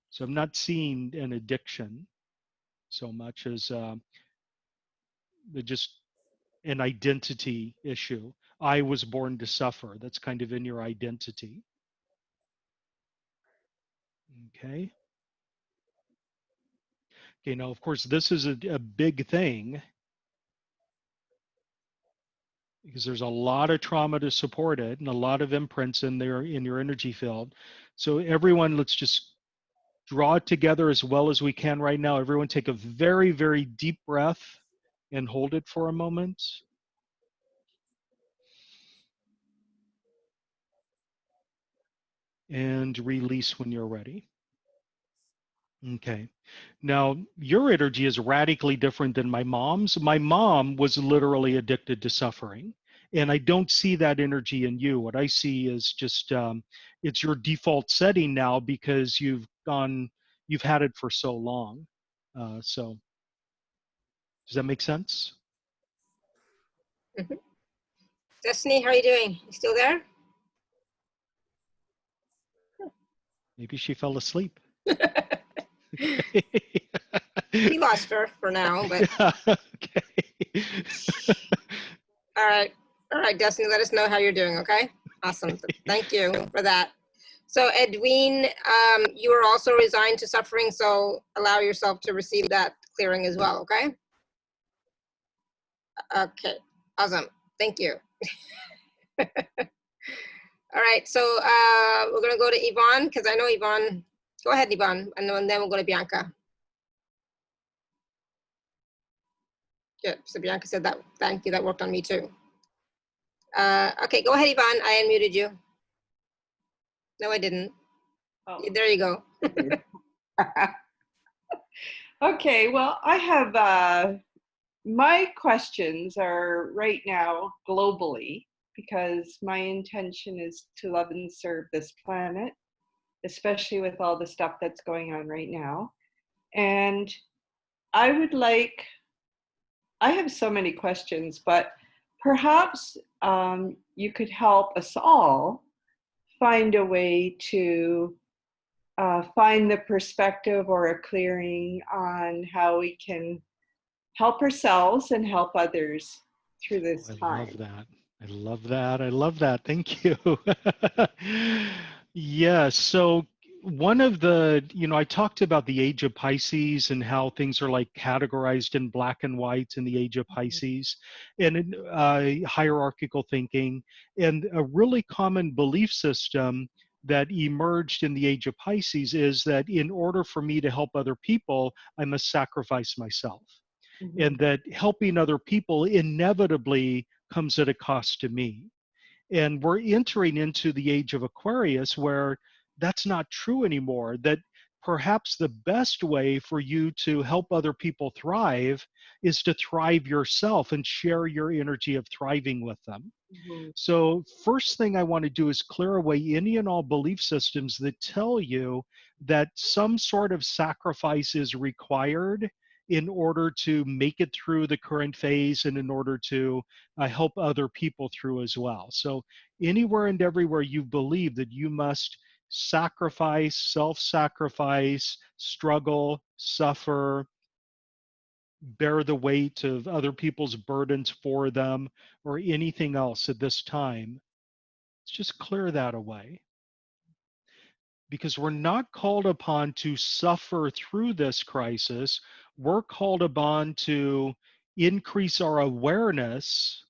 So I'm not seeing an addiction so much as just an identity issue. I was born to suffer. That's kind of in your identity. Okay. Okay. Now, of course, this is a big thing because there's a lot of trauma to support it and a lot of imprints in there in your energy field. So, everyone, let's just draw it together as well as we can right now. Everyone, take a very, very deep breath and hold it for a moment and release when you're ready. Okay. Now, your energy is radically different than my mom's. My mom was literally addicted to suffering. And I don't see that energy in you. What I see is just it's your default setting now because you've had it for so long. So, does that make sense? Mhm. Destiny, how are you doing? You still there? Maybe she fell asleep. We lost her for now, but Yeah, okay. all right, Destiny, let us know how you're doing, okay? Awesome. Thank you for that. So Edwin, you are also resigned to suffering, so allow yourself to receive that clearing as well, okay? Okay, awesome. Thank you. All right, so we're gonna go to Yvonne, because I know Yvonne. Go ahead, Yvonne, and then we'll go to Bianca. Good, so Bianca said that, thank you, that worked on me too. Okay, go ahead, Yvonne, I unmuted you. No, I didn't. Oh. There you go. Okay, well, I have my questions are right now globally because my intention is to love and serve this planet, especially with all the stuff that's going on right now. And I would like, I have so many questions, but perhaps you could help us all find a way to find the perspective or a clearing on how we can help ourselves and help others through this I love time. that. I love that. I love that. Thank you. Yes. So one of the, I talked about the age of Pisces and how things are like categorized in black and white in the age of Pisces and in, hierarchical thinking. And a really common belief system that emerged in the age of Pisces is that in order for me to help other people, I must sacrifice myself, Mhm. and that helping other people inevitably comes at a cost to me. And we're entering into the age of Aquarius where that's not true anymore. That perhaps the best way for you to help other people thrive is to thrive yourself and share your energy of thriving with them. Mhm. So, first thing I want to do is clear away any and all belief systems that tell you that some sort of sacrifice is required in order to make it through the current phase and in order to help other people through as well. So, anywhere and everywhere you believe that you must sacrifice, self sacrifice, struggle, suffer, bear the weight of other people's burdens for them, or anything else at this time, let's just clear that away, because we're not called upon to suffer through this crisis. We're called upon to increase our awareness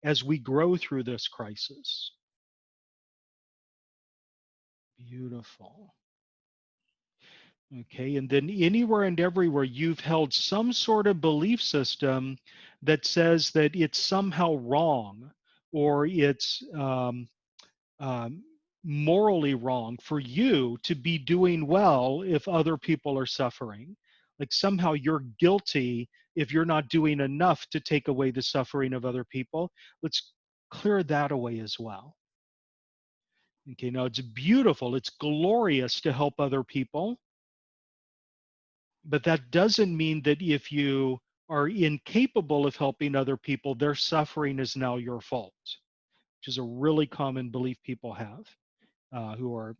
as we grow through this crisis. Beautiful. Okay, and then anywhere and everywhere you've held some sort of belief system that says that it's somehow wrong, or it's um, morally wrong for you to be doing well if other people are suffering. Like somehow you're guilty if you're not doing enough to take away the suffering of other people. Let's clear that away as well. Okay, now it's beautiful, it's glorious to help other people, but that doesn't mean that if you are incapable of helping other people, their suffering is now your fault, which is a really common belief people have, who are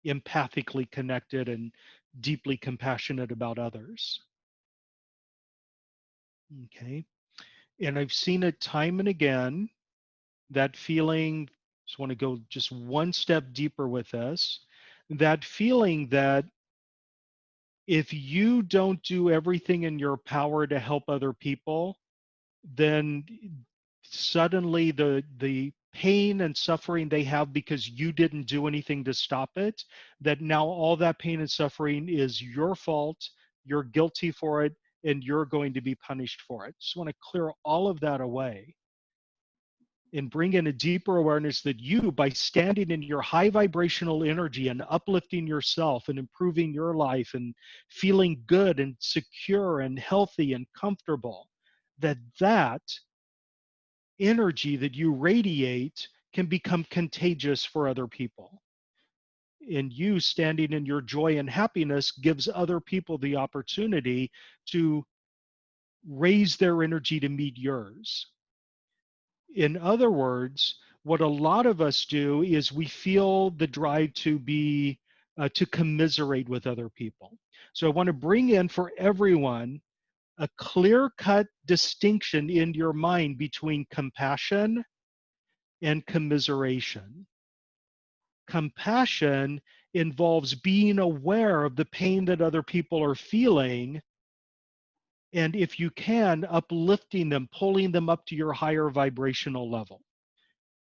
empathically connected and deeply compassionate about others. Okay. And I've seen it time and again, that feeling, just want to go just one step deeper with this, that feeling that if you don't do everything in your power to help other people, then suddenly the pain and suffering they have because you didn't do anything to stop it, that now all that pain and suffering is your fault, you're guilty for it, and you're going to be punished for it. Just want to clear all of that away and bring in a deeper awareness that you, by standing in your high vibrational energy and uplifting yourself and improving your life and feeling good and secure and healthy and comfortable, that energy that you radiate can become contagious for other people. And you standing in your joy and happiness gives other people the opportunity to raise their energy to meet yours. In other words, what a lot of us do is we feel the drive to be, to commiserate with other people. So I want to bring in for everyone a clear cut distinction in your mind between compassion and commiseration. Compassion involves being aware of the pain that other people are feeling, and if you can, uplifting them, pulling them up to your higher vibrational level.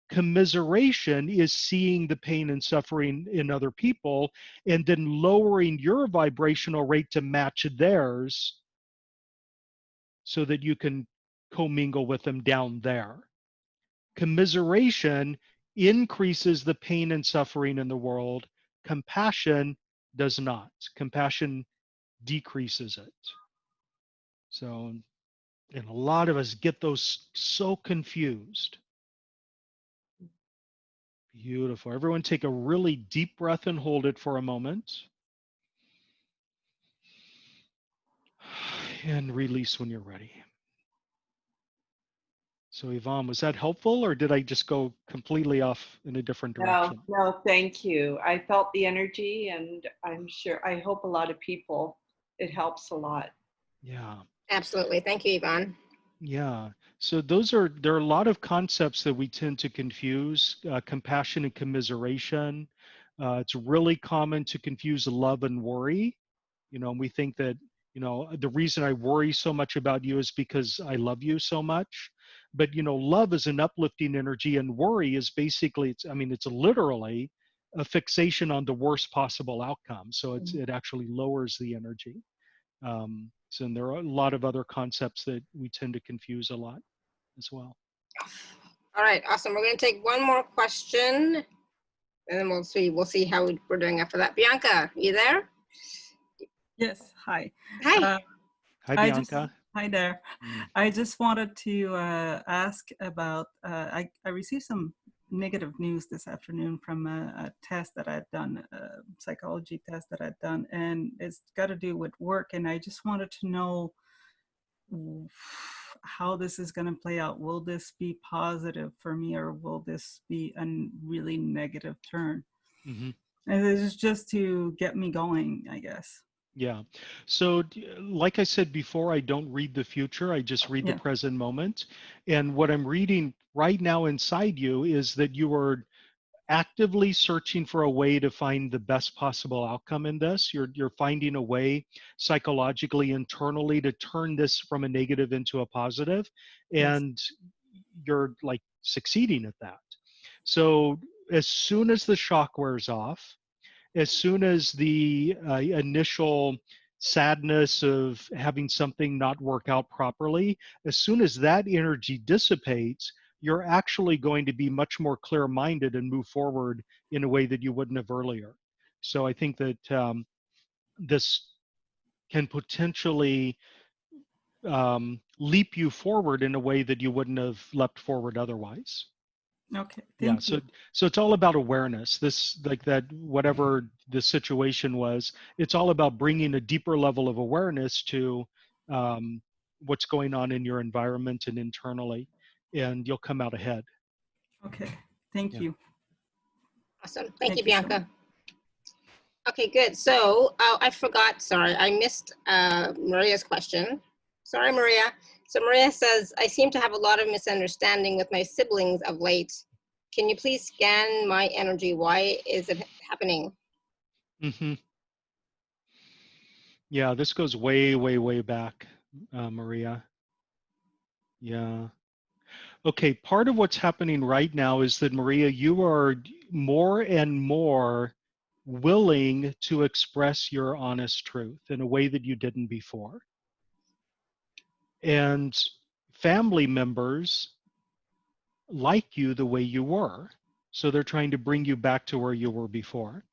Commiseration is seeing the pain and suffering in other people and then lowering your vibrational rate to match theirs so that you can commingle with them down there. Commiseration increases the pain and suffering in the world. Compassion does not. Compassion decreases it. So, and a lot of us get those so confused. Beautiful. Everyone take a really deep breath and hold it for a moment. And release when you're ready. So Yvonne, was that helpful, or did I just go completely off in a different No, direction? no, thank you. I felt the energy, and I'm sure, I hope a lot of people, it helps a lot. Yeah. Absolutely. Thank you, Yvonne. Yeah. So there are a lot of concepts that we tend to confuse, compassion and commiseration. It's really common to confuse love and worry. And we think that, the reason I worry so much about you is because I love you so much. But, love is an uplifting energy, and worry is basically, it's literally a fixation on the worst possible outcome. So it actually lowers the energy. So and there are a lot of other concepts that we tend to confuse a lot as well. All right, awesome. We're going to take one more question, and then we'll see how we're doing after that. Bianca, you there? Yes, hi. Hi. Hi, I just, Bianca. hi there. Mm. I just wanted to ask about, I received some negative news this afternoon from a test that I'd done, a psychology test that I'd done, and it's got to do with work. And I just wanted to know how this is going to play out. Will this be positive for me, or will this be a really negative turn? Mm-hmm. And this is just to get me going, I guess. Yeah. So, like I said before, I don't read the future. I just read the Yeah. present moment. And what I'm reading right now inside you is that you are actively searching for a way to find the best possible outcome in this. You're finding a way psychologically, internally, to turn this from a negative into a positive, Yes. and you're like succeeding at that. So as soon as the shock wears off, as soon as the initial sadness of having something not work out properly, as soon as that energy dissipates, you're actually going to be much more clear-minded and move forward in a way that you wouldn't have earlier. So I think that this can potentially leap you forward in a way that you wouldn't have leapt forward otherwise. Okay, Yeah, thank so you. so it's all about awareness. This, like that, whatever the situation was, it's all about bringing a deeper level of awareness to what's going on in your environment and internally, and you'll come out ahead. Okay, thank Yeah. you. Awesome. Thank you, Thank you so Bianca. much. Okay, good. So I forgot, sorry, I missed Maria's question. Sorry, Maria. So Maria says, I seem to have a lot of misunderstanding with my siblings of late. Can you please scan my energy? Why is it happening? Mm-hmm. Yeah, this goes way, way, way back, Maria. Yeah. Okay, part of what's happening right now is that, Maria, you are more and more willing to express your honest truth in a way that you didn't before. And family members like you the way you were. So they're trying to bring you back to where you were before.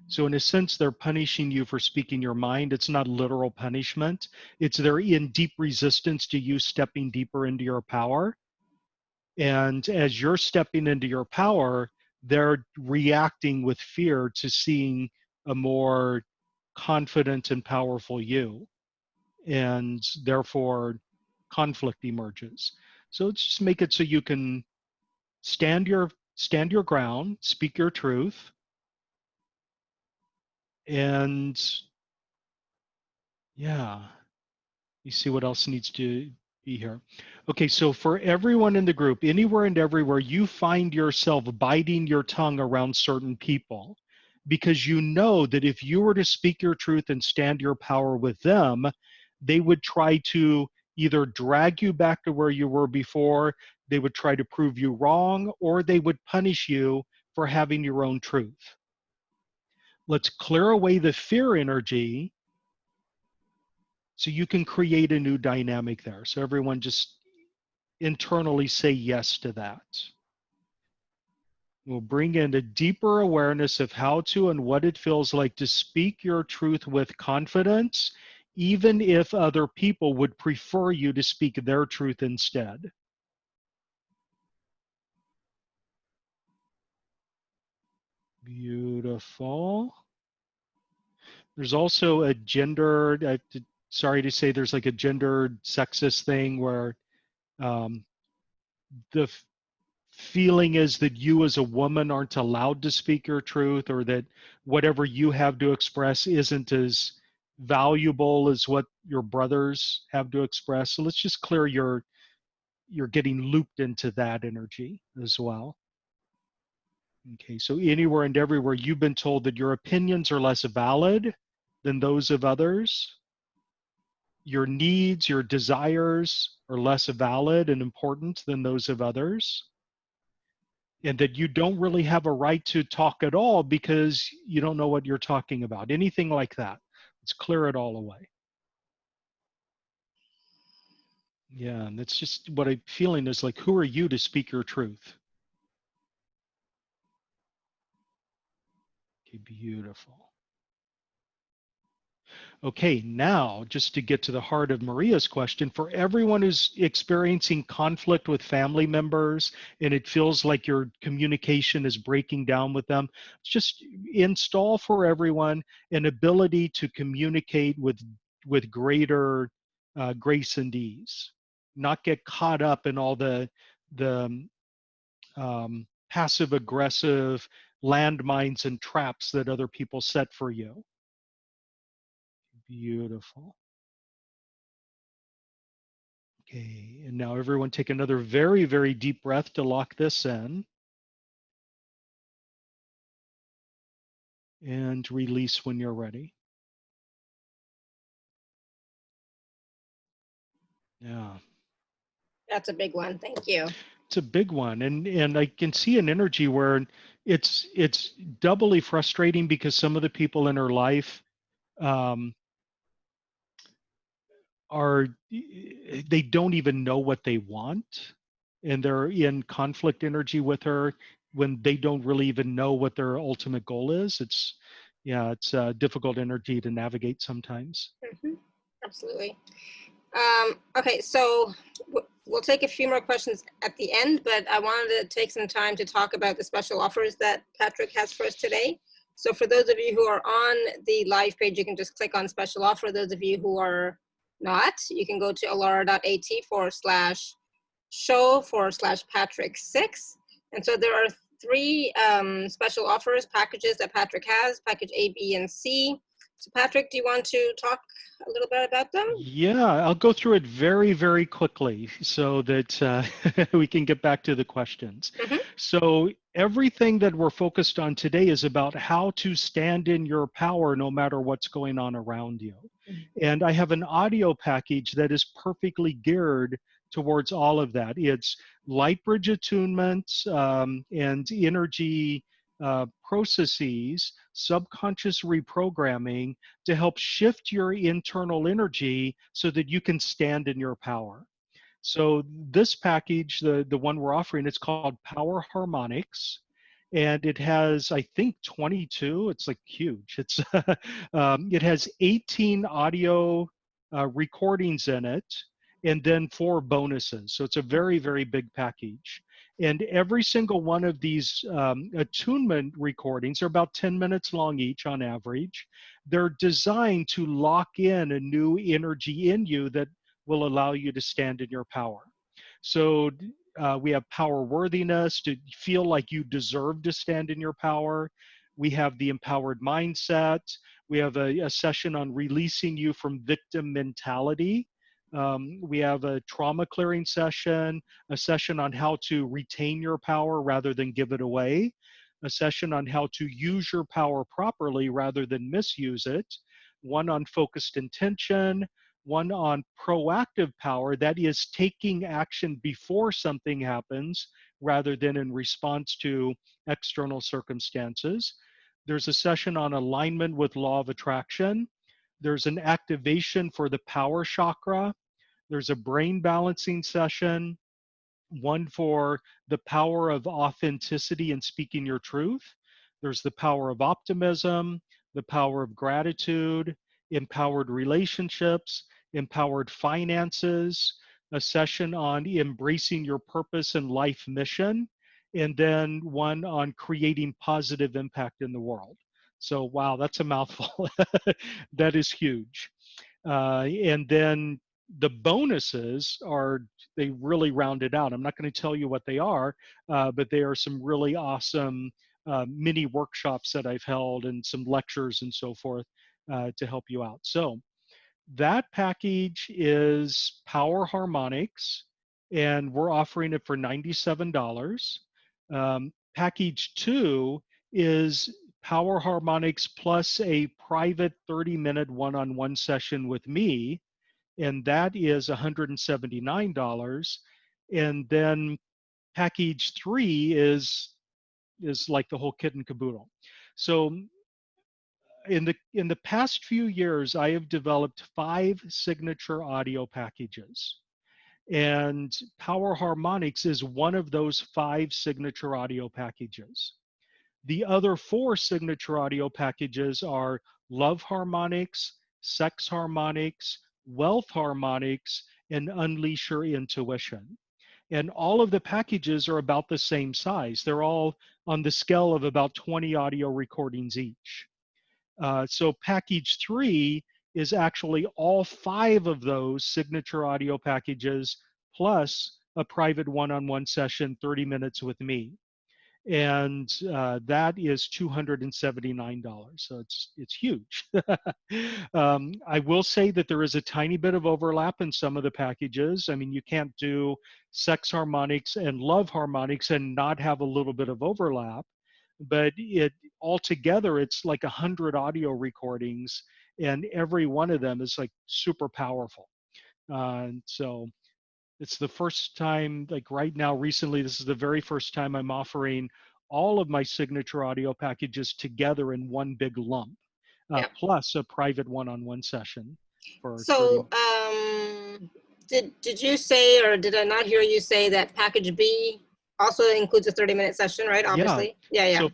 So in a sense, they're punishing you for speaking your mind. It's not literal punishment. It's they're in deep resistance to you stepping deeper into your power. And as you're stepping into your power, they're reacting with fear to seeing a more confident and powerful you. And therefore, conflict emerges. So just make it so you can stand your ground, speak your truth, and yeah, you see what else needs to be here. Okay, so for everyone in the group, anywhere and everywhere, you find yourself biting your tongue around certain people because you know that if you were to speak your truth and stand your power with them, they would try to either drag you back to where you were before, they would try to prove you wrong, or they would punish you for having your own truth. Let's clear away the fear energy so you can create a new dynamic there. So everyone just internally say yes to that. We'll bring in a deeper awareness of how to and what it feels like to speak your truth with confidence, even if other people would prefer you to speak their truth instead. Beautiful. There's also a gender sorry to say, there's like a gendered sexist thing where um, the feeling is that you as a woman aren't allowed to speak your truth, or that whatever you have to express isn't as valuable as what your brothers have to express. So let's just clear you're getting looped into that energy as well. Okay, so anywhere and everywhere you've been told that your opinions are less valid than those of others, your needs, your desires are less valid and important than those of others, and that you don't really have a right to talk at all because you don't know what you're talking about. Anything like that. Let's clear it all away. Yeah, and that's just what I'm feeling is like, who are you to speak your truth? Okay, beautiful. Okay, now just to get to the heart of Maria's question, for everyone who's experiencing conflict with family members and it feels like your communication is breaking down with them, just install for everyone an ability to communicate with greater grace and ease, not get caught up in all the passive aggressive landmines and traps that other people set for you. Beautiful. Okay, and now everyone take another very, very deep breath to lock this in. And release when you're ready. Yeah. That's a big one. Thank you. It's a big one. And I can see an energy where it's doubly frustrating because some of the people in her life are, they don't even know what they want, and they're in conflict energy with her when they don't really even know what their ultimate goal is. It's, yeah, it's a difficult energy to navigate sometimes. Mm-hmm. Absolutely. Okay, so we'll take a few more questions at the end, but I wanted to take some time to talk about the special offers that Patrick has for us today. So for those of you who are on the live page, you can just click on special offer. Those of you who are not, you can go to alara.at/show/Patrick6. And so there are 3 special offers packages that Patrick has, package A, B, and C. So Patrick, do you want to talk a little bit about them? Yeah, I'll go through it very, very quickly so that we can get back to the questions. Mm-hmm. So everything that we're focused on today is about how to stand in your power no matter what's going on around you. And I have an audio package that is perfectly geared towards all of that. It's light bridge attunement and energy processes, subconscious reprogramming to help shift your internal energy so that you can stand in your power. So this package, the one we're offering, it's called Power Harmonics. And it has, I think, 22. It's like huge. It's it has 18 audio recordings in it, and then 4 bonuses. So it's a very, very big package. And every single one of these attunement recordings are about 10 minutes long each on average. They're designed to lock in a new energy in you that will allow you to stand in your power. So we have power worthiness, to feel like you deserve to stand in your power. We have the empowered mindset. We have a session on releasing you from victim mentality. We have a trauma clearing session, a session on how to retain your power rather than give it away, a session on how to use your power properly rather than misuse it, one on focused intention, one on proactive power, that is taking action before something happens rather than in response to external circumstances. There's a session on alignment with law of attraction. There's an activation for the power chakra. There's a brain balancing session, one for the power of authenticity and speaking your truth. There's the power of optimism, the power of gratitude, empowered relationships, empowered finances, a session on embracing your purpose and life mission, and then one on creating positive impact in the world. So, wow, that's a mouthful. That is huge. And then the bonuses are, they really round it out. I'm not going to tell you what they are, but they are some really awesome mini workshops that I've held and some lectures and so forth to help you out. So that package is Power Harmonics, and we're offering it for $97. Package 2 is Power Harmonics plus a private 30-minute one-on-one session with me, and that is $179. And then package 3 is like the whole kit and caboodle. So in the past few years, I have developed 5 signature audio packages, and Power Harmonics is one of those 5 signature audio packages. The other 4 signature audio packages are Love Harmonics, Sex Harmonics, Wealth Harmonics, and Unleash Your Intuition. And all of the packages are about the same size. They're all on the scale of about 20 audio recordings each. So package 3 is actually all 5 of those signature audio packages plus a private one-on-one session, 30 minutes with me. And that is $279. So it's huge. I will say that there is a tiny bit of overlap in some of the packages. I mean, you can't do Sex Harmonics and Love Harmonics and not have a little bit of overlap, but it altogether it's like 100 audio recordings, and every one of them is like super powerful. So it's the first time, like right now, recently, this is the very first time I'm offering all of my signature audio packages together in one big lump, Yeah. plus a private one-on-one session for 30 So, minutes. did you say, or did I not hear you say that package B also includes a 30-minute session, right? Obviously. Yeah. So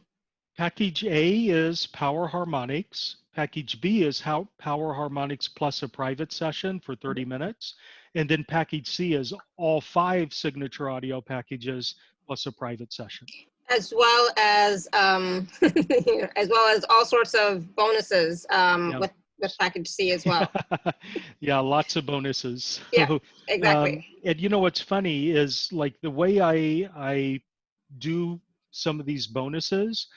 package A is Power Harmonics. Package B is Power Harmonics plus a private session for 30 minutes. And then package C is all 5 signature audio packages plus a private session. As well as as well as all sorts of bonuses with package C as well. Yeah, lots of bonuses. Yeah, exactly. And you know what's funny is like the way I do some of these bonuses,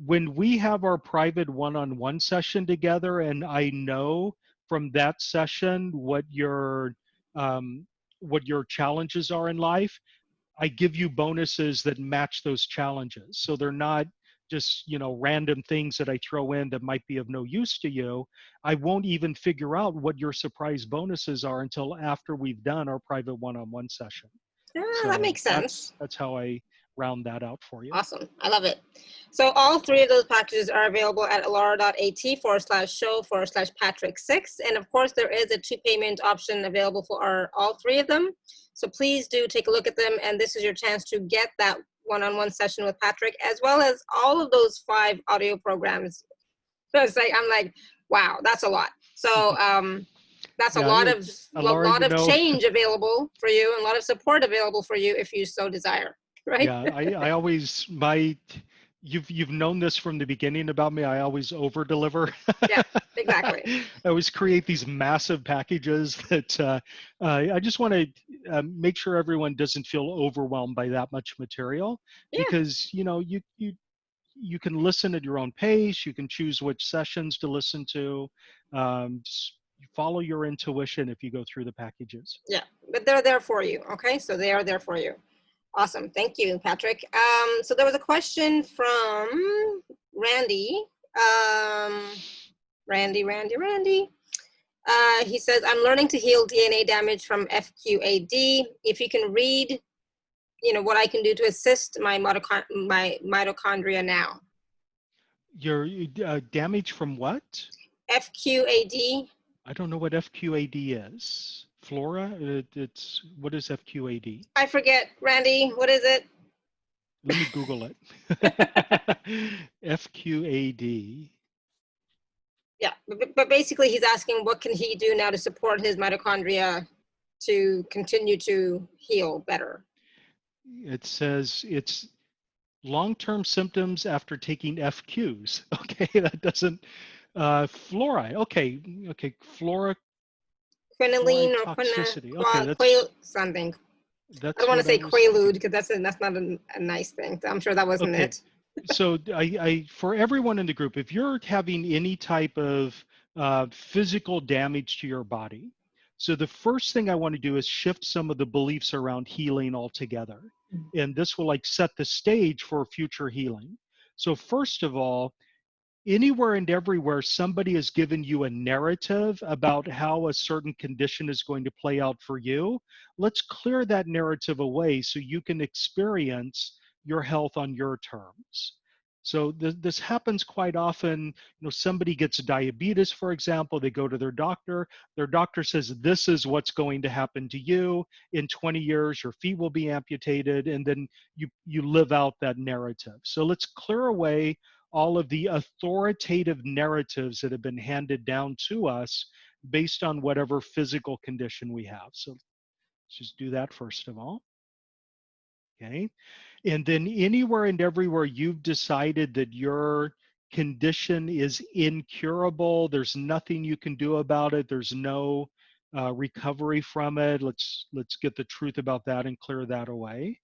when we have our private one-on-one session together and I know from that session what your challenges are in life, I give you bonuses that match those challenges. So they're not just, random things that I throw in that might be of no use to you. I won't even figure out what your surprise bonuses are until after we've done our private one-on-one session. So That makes sense. That's how I round that out for you. Awesome. I love it. So all 3 of those packages are available at alara.at/show/Patrick6. And of course, there is a 2 payment option available for all 3 of them. So please do take a look at them. And this is your chance to get that one-on-one session with Patrick, as well as all of those 5 audio programs. So I'm like, wow, that's a lot. So that's a lot of change available for you, and a lot of support available for you if you so desire. Right? Yeah, I always you've known this from the beginning about me. I always over deliver. Yeah, exactly. I always create these massive packages that I just want to make sure everyone doesn't feel overwhelmed by that much material, because you can listen at your own pace. You can choose which sessions to listen to. Just follow your intuition if you go through the packages. Yeah, but they're there for you. Okay, so they are there for you. Awesome. Thank you, Patrick. So there was a question from Randy. Randy. He says, I'm learning to heal DNA damage from FQAD. If you can read, what I can do to assist my mitochondria now. Your damage from what? FQAD. I don't know what FQAD is. Flora? What is FQAD? I forget, Randy. What is it? Let me Google it. FQAD. Yeah, but basically he's asking what can he do now to support his mitochondria to continue to heal better. It says it's long-term symptoms after taking FQs. Okay, that doesn't. Fluoride. Okay. Flora. quinoline or toxicity. Okay, something. I that's don't want to what I say was quaalude thinking. because that's not a nice thing. I'm sure that wasn't Okay, it. so I for everyone in the group, if you're having any type of physical damage to your body, so the first thing I want to do is shift some of the beliefs around healing altogether, and this will like set the stage for future healing. So first of all, anywhere and everywhere somebody has given you a narrative about how a certain condition is going to play out for you, let's clear that narrative away so you can experience your health on your terms. So this happens quite often. You know, somebody gets diabetes, for example, they go to their doctor says, this is what's going to happen to you. In 20 years, your feet will be amputated, and then you live out that narrative. So let's clear away all of the authoritative narratives that have been handed down to us based on whatever physical condition we have. So let's just do that first of all. Okay. And then anywhere and everywhere you've decided that your condition is incurable, there's nothing you can do about it, there's no recovery from it, let's get the truth about that and clear that away.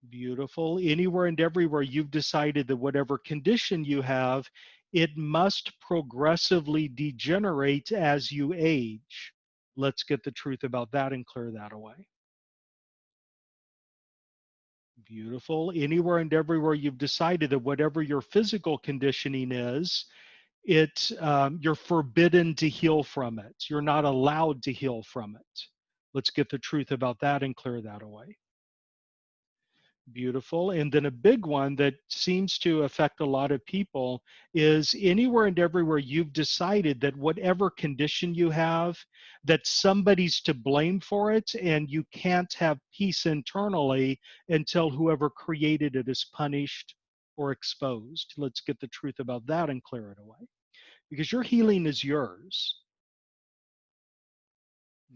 Beautiful. Anywhere and everywhere you've decided that whatever condition you have, it must progressively degenerate as you age. Let's get the truth about that and clear that away. Beautiful. Anywhere and everywhere you've decided that whatever your physical conditioning is, you're forbidden to heal from it. You're not allowed to heal from it. Let's get the truth about that and clear that away. Beautiful. And then a big one that seems to affect a lot of people is anywhere and everywhere you've decided that whatever condition you have, that somebody's to blame for it, and you can't have peace internally until whoever created it is punished or exposed. Let's get the truth about that and clear it away. Because your healing is yours.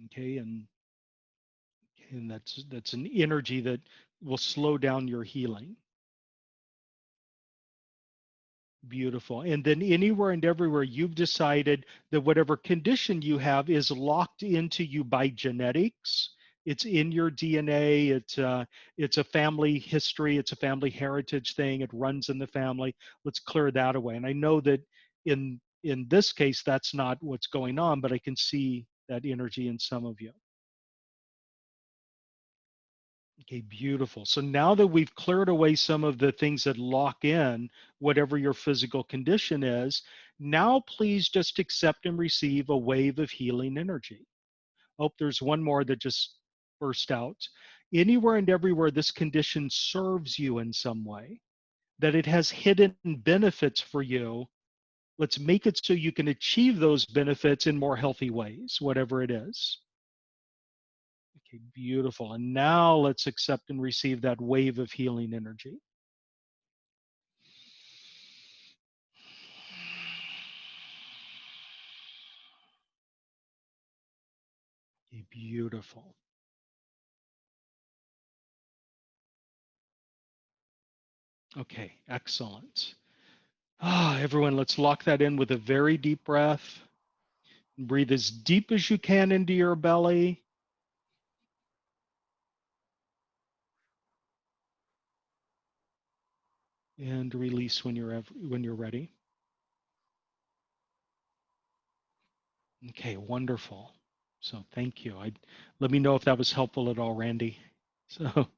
Okay, and that's an energy that will slow down your healing. Beautiful. And then anywhere and everywhere you've decided that whatever condition you have is locked into you by genetics. It's in your DNA. It's a family history. It's a family heritage thing. It runs in the family. Let's clear that away. And I know that in this case, that's not what's going on, but I can see that energy in some of you. Okay, beautiful. So now that we've cleared away some of the things that lock in whatever your physical condition is, now please just accept and receive a wave of healing energy. Oh, there's one more that just burst out. Anywhere and everywhere this condition serves you in some way, that it has hidden benefits for you, let's make it so you can achieve those benefits in more healthy ways, whatever it is. Okay, beautiful. And now let's accept and receive that wave of healing energy. Okay, beautiful. Okay, excellent. Everyone, let's lock that in with a very deep breath. Breathe as deep as you can into your belly. And release when you're ready. Okay, wonderful. So thank you. Let me know if that was helpful at all, Randy. So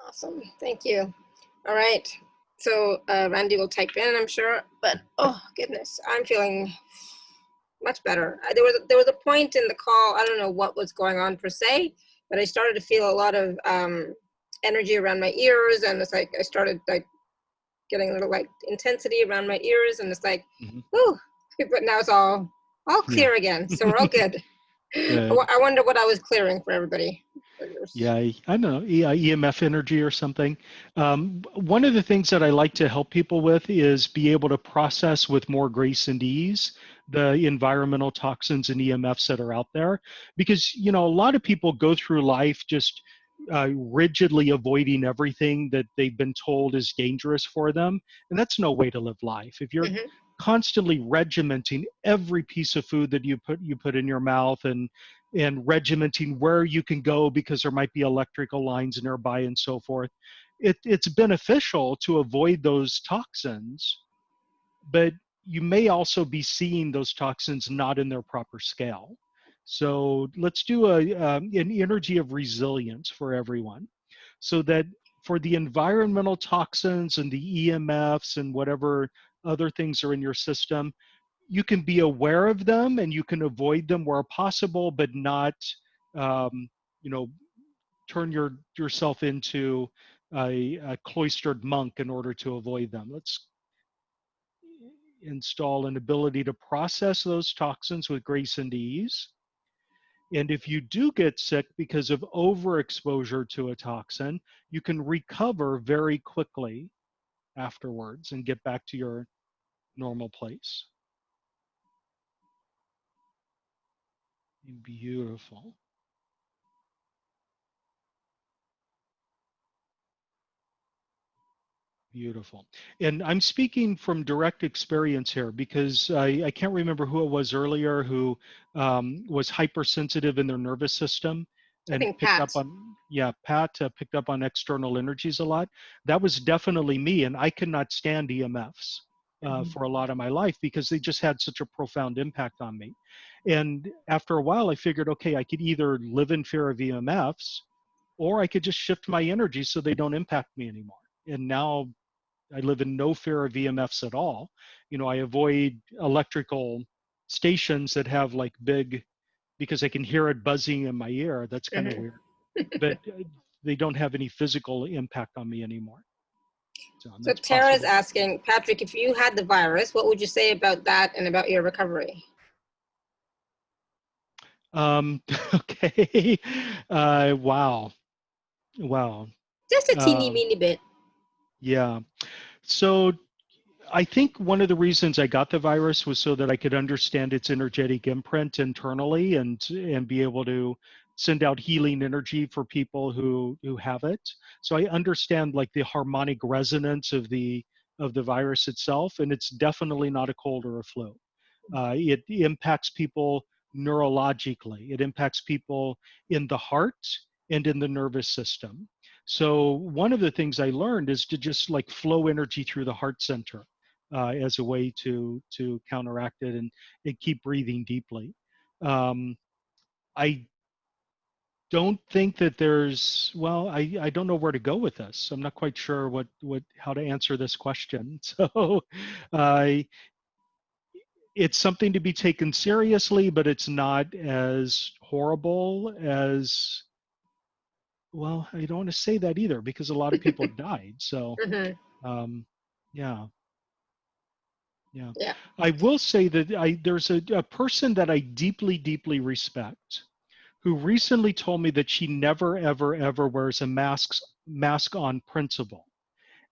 Awesome. Thank you. All right. So Randy will type in, I'm sure, but oh goodness, I'm feeling much better. There was a point in the call, I don't know what was going on per se, but I started to feel a lot of energy around my ears, and it's like I started like getting a little like intensity around my ears, and it's like, whew, but now it's all clear again, so we're all good. I wonder what I was clearing for everybody. Yeah, I don't know, EMF energy or something. One of the things that I like to help people with is be able to process with more grace and ease the environmental toxins and EMFs that are out there. Because, you know, a lot of people go through life just rigidly avoiding everything that they've been told is dangerous for them. And that's no way to live life. If you're Mm-hmm. constantly regimenting every piece of food that you put in your mouth, and regimenting where you can go because there might be electrical lines nearby and so forth, it's beneficial to avoid those toxins, but you may also be seeing those toxins not in their proper scale. So let's do an energy of resilience for everyone, so that for the environmental toxins and the EMFs and whatever other things are in your system, you can be aware of them and you can avoid them where possible, but not, um, you know, turn yourself into a cloistered monk in order to avoid them. Let's install an ability to process those toxins with grace and ease. And if you do get sick because of overexposure to a toxin, you can recover very quickly afterwards and get back to your normal place. Beautiful. Beautiful. And I'm speaking from direct experience here because I can't remember who it was earlier who was hypersensitive in their nervous system I and think picked Pat. up on, yeah, Pat picked up on external energies a lot. That was definitely me. And I could not stand EMFs for a lot of my life because they just had such a profound impact on me. And after a while, I figured, okay, I could either live in fear of EMFs or I could just shift my energy so they don't impact me anymore. And now I live in no fear of EMFs at all. You know, I avoid electrical stations that have like big, because I can hear it buzzing in my ear. That's kind of Mm-hmm. weird. But they don't have any physical impact on me anymore. So So that's Tara's possible. asking, Patrick, if you had the virus, what would you say about that and about your recovery? Okay. Wow. Wow. Just a teeny Um, weeny bit. yeah. So I think one of the reasons I got the virus was so that I could understand its energetic imprint internally and be able to send out healing energy for people who have it. So I understand like the harmonic resonance of the virus itself, and it's definitely not a cold or a flu. It impacts people neurologically. It impacts people in the heart and in the nervous system. So one of the things I learned is to just like flow energy through the heart center as a way to counteract it and keep breathing deeply. I don't think that there's, well, I don't know where to go with this. I'm not quite sure how to answer this question. So uh, it's something to be taken seriously, but it's not as horrible as, well, I don't want to say that either because a lot of people died. So Mm-hmm. um, yeah. Yeah. Yeah. I will say that there's a person that I deeply, deeply respect who recently told me that she never, ever, ever wears a mask on principle.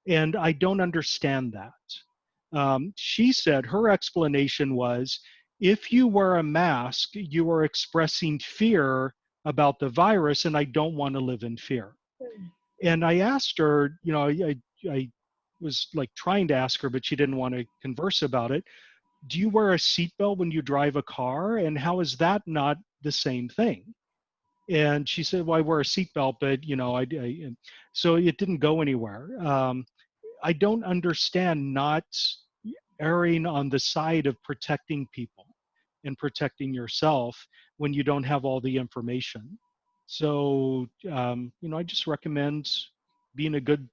And I don't understand that. She said her explanation was, if you wear a mask, you are expressing fear about the virus, and I don't want to live in fear. And I asked her, you know, I was like trying to ask her, but she didn't want to converse about it. Do you wear a seatbelt when you drive a car? And how is that not the same thing? And she said, well, I wear a seatbelt, but you know, so it didn't go anywhere. I don't understand not erring on the side of protecting people and protecting yourself when you don't have all the information. So, you know, I just recommend being a good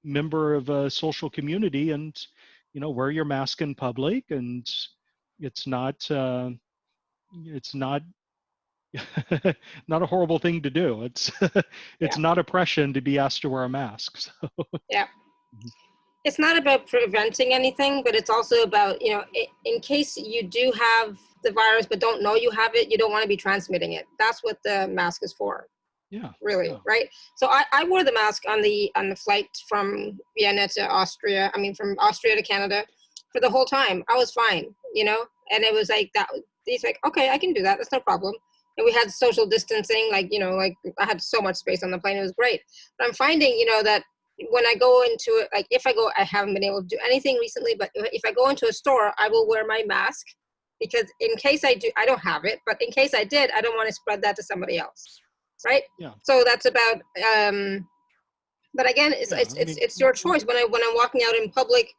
member of a social community and, you know, wear your mask in public. And it's not not a horrible thing to do. It's Yeah. it's not oppression to be asked to wear a mask. So Yeah. It's not about preventing anything, but it's also about, you know, in case you do have the virus but don't know you have it, you don't want to be transmitting it. That's what the mask is for. yeah, Really, yeah. right? So I wore the mask on the flight from Vienna to Austria. I mean, from Austria to Canada for the whole time. I was fine, you know. And it was like that. He's like, okay, I can do that. That's no problem. and we had social distancing, like, you know, like I had so much space on the plane. It was great. But I'm finding, you know, that when I go into it, like if I go, I haven't been able to do anything recently, but if I go into a store, I will wear my mask, because in case I do, I don't have it, but in case I did, I don't want to spread that to somebody else. Right. Yeah. So that's about, but again, Yeah, I mean, it's your choice. When I'm walking out in public,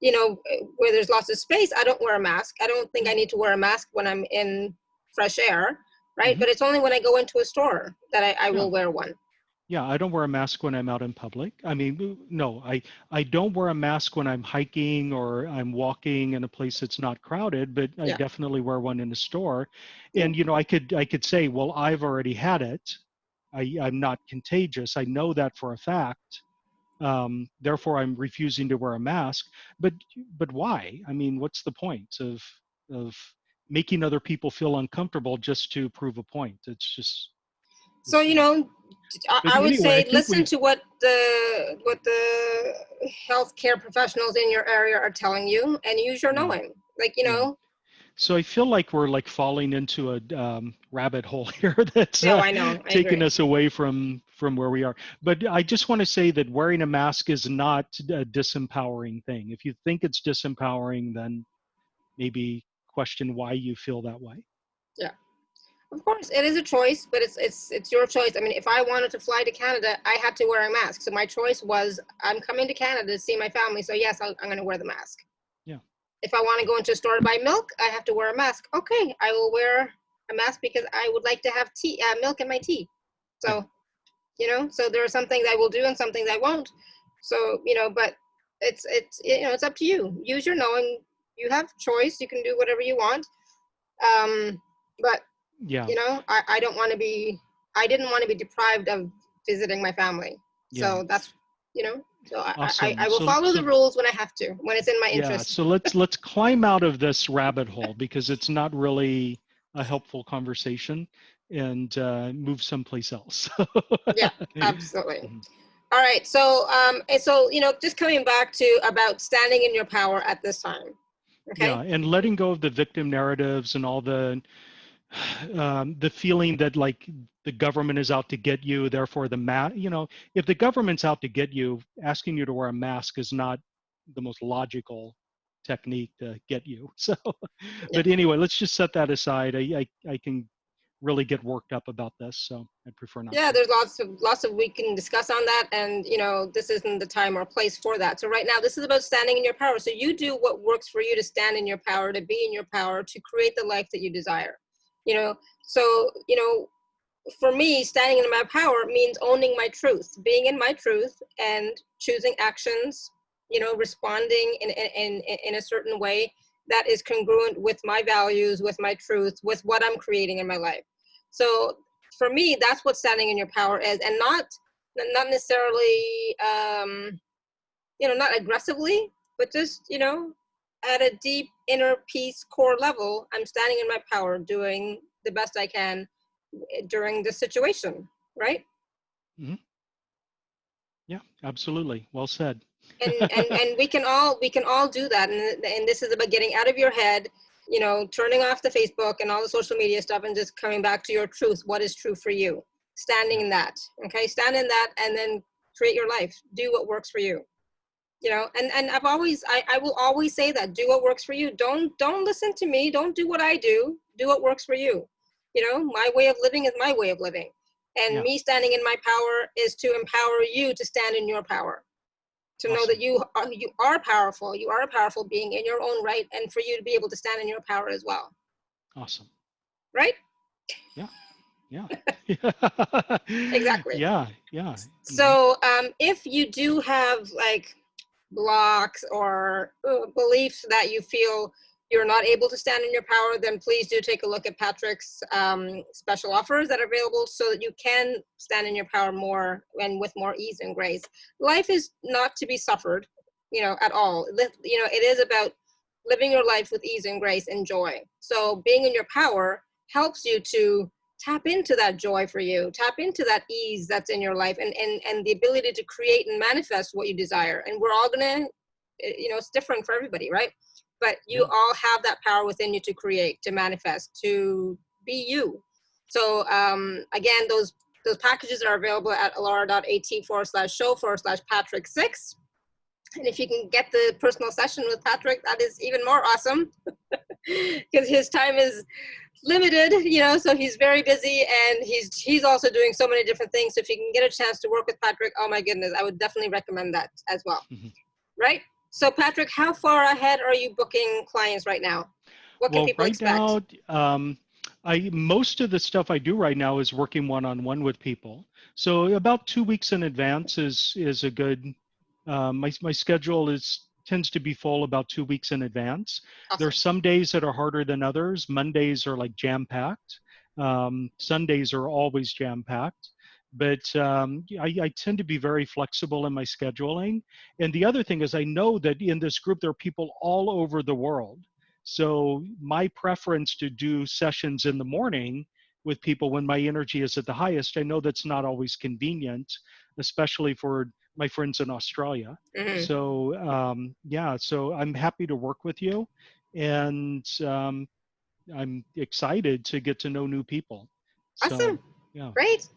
you know, where there's lots of space, I don't wear a mask. I don't think I need to wear a mask when I'm in fresh air, right? Mhm. But it's only when I go into a store that I will wear one. Yeah, I don't wear a mask when I'm out in public. I mean, no, I don't wear a mask when I'm hiking or I'm walking in a place that's not crowded, but I Yeah. definitely wear one in a store. Yeah. And, you know, I could say, well, I've already had it. I'm not contagious. I know that for a fact. Therefore, I'm refusing to wear a mask. But why? I mean, what's the point of making other people feel uncomfortable just to prove a point? It's just, So, you know, but I would anyway, I say think listen we, to what the healthcare professionals in your area are telling you, and use your yeah, knowing. Like, you yeah. know. So I feel like we're like falling into a rabbit hole here that's No, I know. I taking agree. us away from where we are. But I just want to say that wearing a mask is not a disempowering thing. If you think it's disempowering, then maybe question why you feel that way. Yeah. Of course, it is a choice, but it's your choice. I mean, if I wanted to fly to Canada, I had to wear a mask. So my choice was, I'm coming to Canada to see my family. So yes, I'm going to wear the mask. Yeah. If I want to go into a store to buy milk, I have to wear a mask. Okay, I will wear a mask because I would like to have tea, milk in my tea. So, you know, so there are some things I will do and some things I won't. So, you know, but it's you know, it's up to you. Use your knowing. You have choice. You can do whatever you want. But Yeah. you know, I don't want to be, I didn't want to be deprived of visiting my family. Yeah. So that's, you know, so Awesome. I will follow the rules when I have to, when it's in my yeah. interest. So let's climb out of this rabbit hole, because it's not really a helpful conversation, and move someplace else. Yeah, absolutely. All right. So, and so, you know, just coming back to about standing in your power at this time. Okay. Yeah, and letting go of the victim narratives and all the feeling that like the government is out to get you, therefore you know, if the government's out to get you, asking you to wear a mask is not the most logical technique to get you. So, Yeah. but anyway, let's just set that aside. I can really get worked up about this, so I'd prefer not Yeah, to. there's lots of we can discuss on that, and you know, this isn't the time or place for that. So right now, this is about standing in your power. So you do what works for you to stand in your power, to be in your power, to create the life that you desire. You know, so you know, for me, standing in my power means owning my truth, being in my truth, and choosing actions. You know, responding in a certain way that is congruent with my values, with my truth, with what I'm creating in my life. So for me, that's what standing in your power is, and not necessarily, you know, not aggressively, but just, you know, at a deep inner peace core level, I'm standing in my power, doing the best I can during the situation, right? Mm-hmm. Yeah, absolutely. Well said. And we can all do that, and this is about getting out of your head, you know, turning off the Facebook and all the social media stuff, and just coming back to your truth. What is true for you? Standing in that. Okay, stand in that, and then create your life. Do what works for you. You know, and I will always say that, do what works for you. Don't listen to me, don't do what I do what works for you. You know, my way of living is my way of living, and Yeah. me standing in my power is to empower you to stand in your power, to know that Awesome. you are powerful, you are a powerful being in your own right, and for you to be able to stand in your power as well. Awesome. Right. Yeah. Yeah. Exactly. Yeah. Yeah. So if you do have like blocks or beliefs that you feel you're not able to stand in your power, then please do take a look at Patrick's special offers that are available, so that you can stand in your power more and with more ease and grace. Life is not to be suffered, you know, at all. You know, it is about living your life with ease and grace and joy. So being in your power helps you to tap into that joy for you, tap into that ease that's in your life, and the ability to create and manifest what you desire. And we're all gonna, you know, it's different for everybody, right? But you all have that power within you to create, to manifest, to be you. So again, those packages are available at alara.at/show/Patrick6. And if you can get the personal session with Patrick, that is even more awesome because his time is limited, you know, so he's very busy and he's also doing so many different things. So if you can get a chance to work with Patrick, oh my goodness, I would definitely recommend that as well. Right? So Patrick, how far ahead are you booking clients right now? What can people expect? Now, most of the stuff I do right now is working one-on-one with people. So about 2 weeks in advance is a good, my schedule tends to be full about 2 weeks in advance. Awesome. There's some days that are harder than others. Mondays are like jam-packed. Sundays are always jam-packed. But I tend to be very flexible in my scheduling. And the other thing is I know that in this group, there are people all over the world. So my preference to do sessions in the morning with people when my energy is at the highest, I know that's not always convenient, especially for my friends in Australia. Mm-hmm. So yeah, so I'm happy to work with you, and I'm excited to get to know new people. Awesome. So, yeah. Great.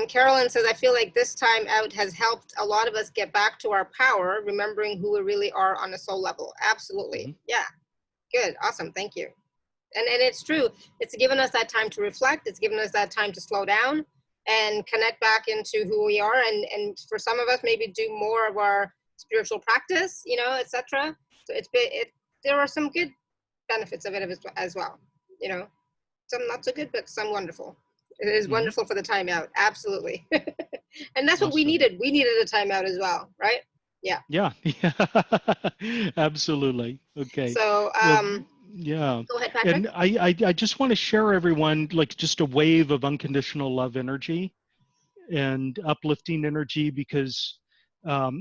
Carolyn says, I feel like this time out has helped a lot of us get back to our power, remembering who we really are on a soul level. Absolutely. Mm-hmm. Yeah. Good. Awesome. Thank you. And it's true. It's given us that time to reflect. It's given us that time to slow down and connect back into who we are. And for some of us, maybe do more of our spiritual practice, you know, etc. So there are some good benefits of it as well. You know, some not so good, but some wonderful. It is wonderful for the time out. Absolutely. And that's what we needed. We needed a time out as well, right? Yeah. Yeah. Absolutely. Okay. So, yeah. go ahead, Patrick. And I just want to share everyone like just a wave of unconditional love energy and uplifting energy, because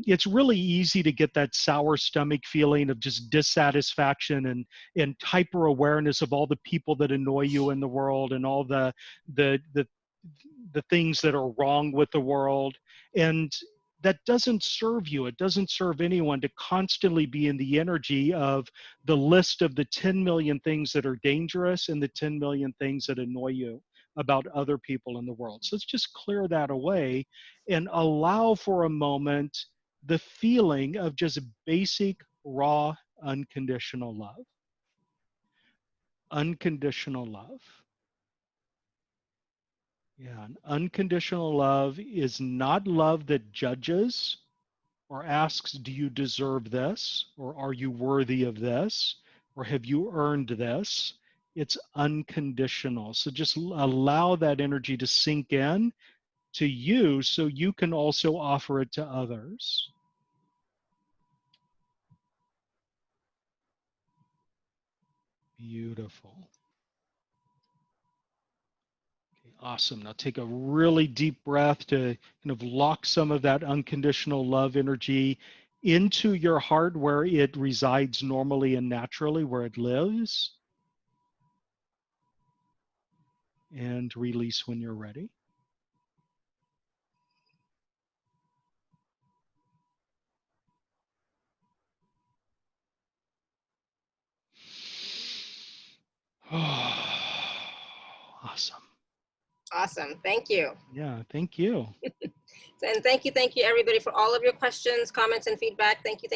it's really easy to get that sour stomach feeling of just dissatisfaction and hyper awareness of all the people that annoy you in the world and all the things that are wrong with the world. And that doesn't serve you. It doesn't serve anyone to constantly be in the energy of the list of the 10 million things that are dangerous and the 10 million things that annoy you about other people in the world. So let's just clear that away and allow for a moment the feeling of just basic, raw, unconditional love. Unconditional love. Yeah, and unconditional love is not love that judges or asks, do you deserve this? Or are you worthy of this? Or have you earned this? It's unconditional. So just allow that energy to sink in to you so you can also offer it to others. Beautiful. Awesome. Now take a really deep breath to kind of lock some of that unconditional love energy into your heart where it resides normally and naturally, where it lives. And release when you're ready. Awesome. Awesome. Thank you. Yeah, thank you. And thank you everybody for all of your questions, comments, and feedback. Thank you.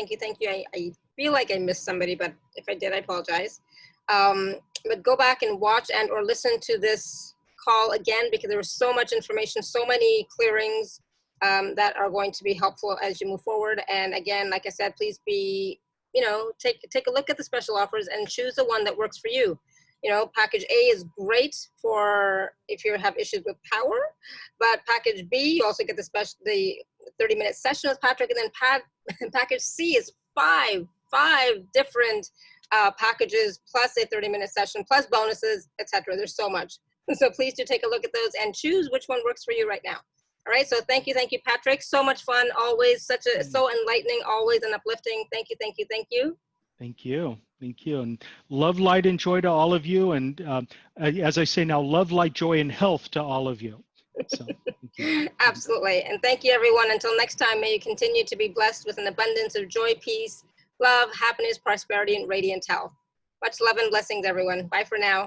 I feel like I missed somebody, but if I did, I apologize. But go back and watch and or listen to this call again, because there was so much information, so many clearings that are going to be helpful as you move forward. And again, like I said, please be, you know, take a look at the special offers and choose the one that works for you. You know, package A is great for if you have issues with power, but package B, you also get the 30-minute session with Patrick, and then package C is five different packages plus a 30-minute session plus bonuses, etc. There's so much. So please do take a look at those and choose which one works for you right now. All right, so thank you, Patrick. So much fun, always so enlightening, always, and uplifting. Thank you. Thank you. Thank you. And love, light, and joy to all of you. And as I say now, love, light, joy, and health to all of you. So, thank you. Absolutely. And thank you, everyone. Until next time, may you continue to be blessed with an abundance of joy, peace, love, happiness, prosperity, and radiant health. Much love and blessings, everyone. Bye for now.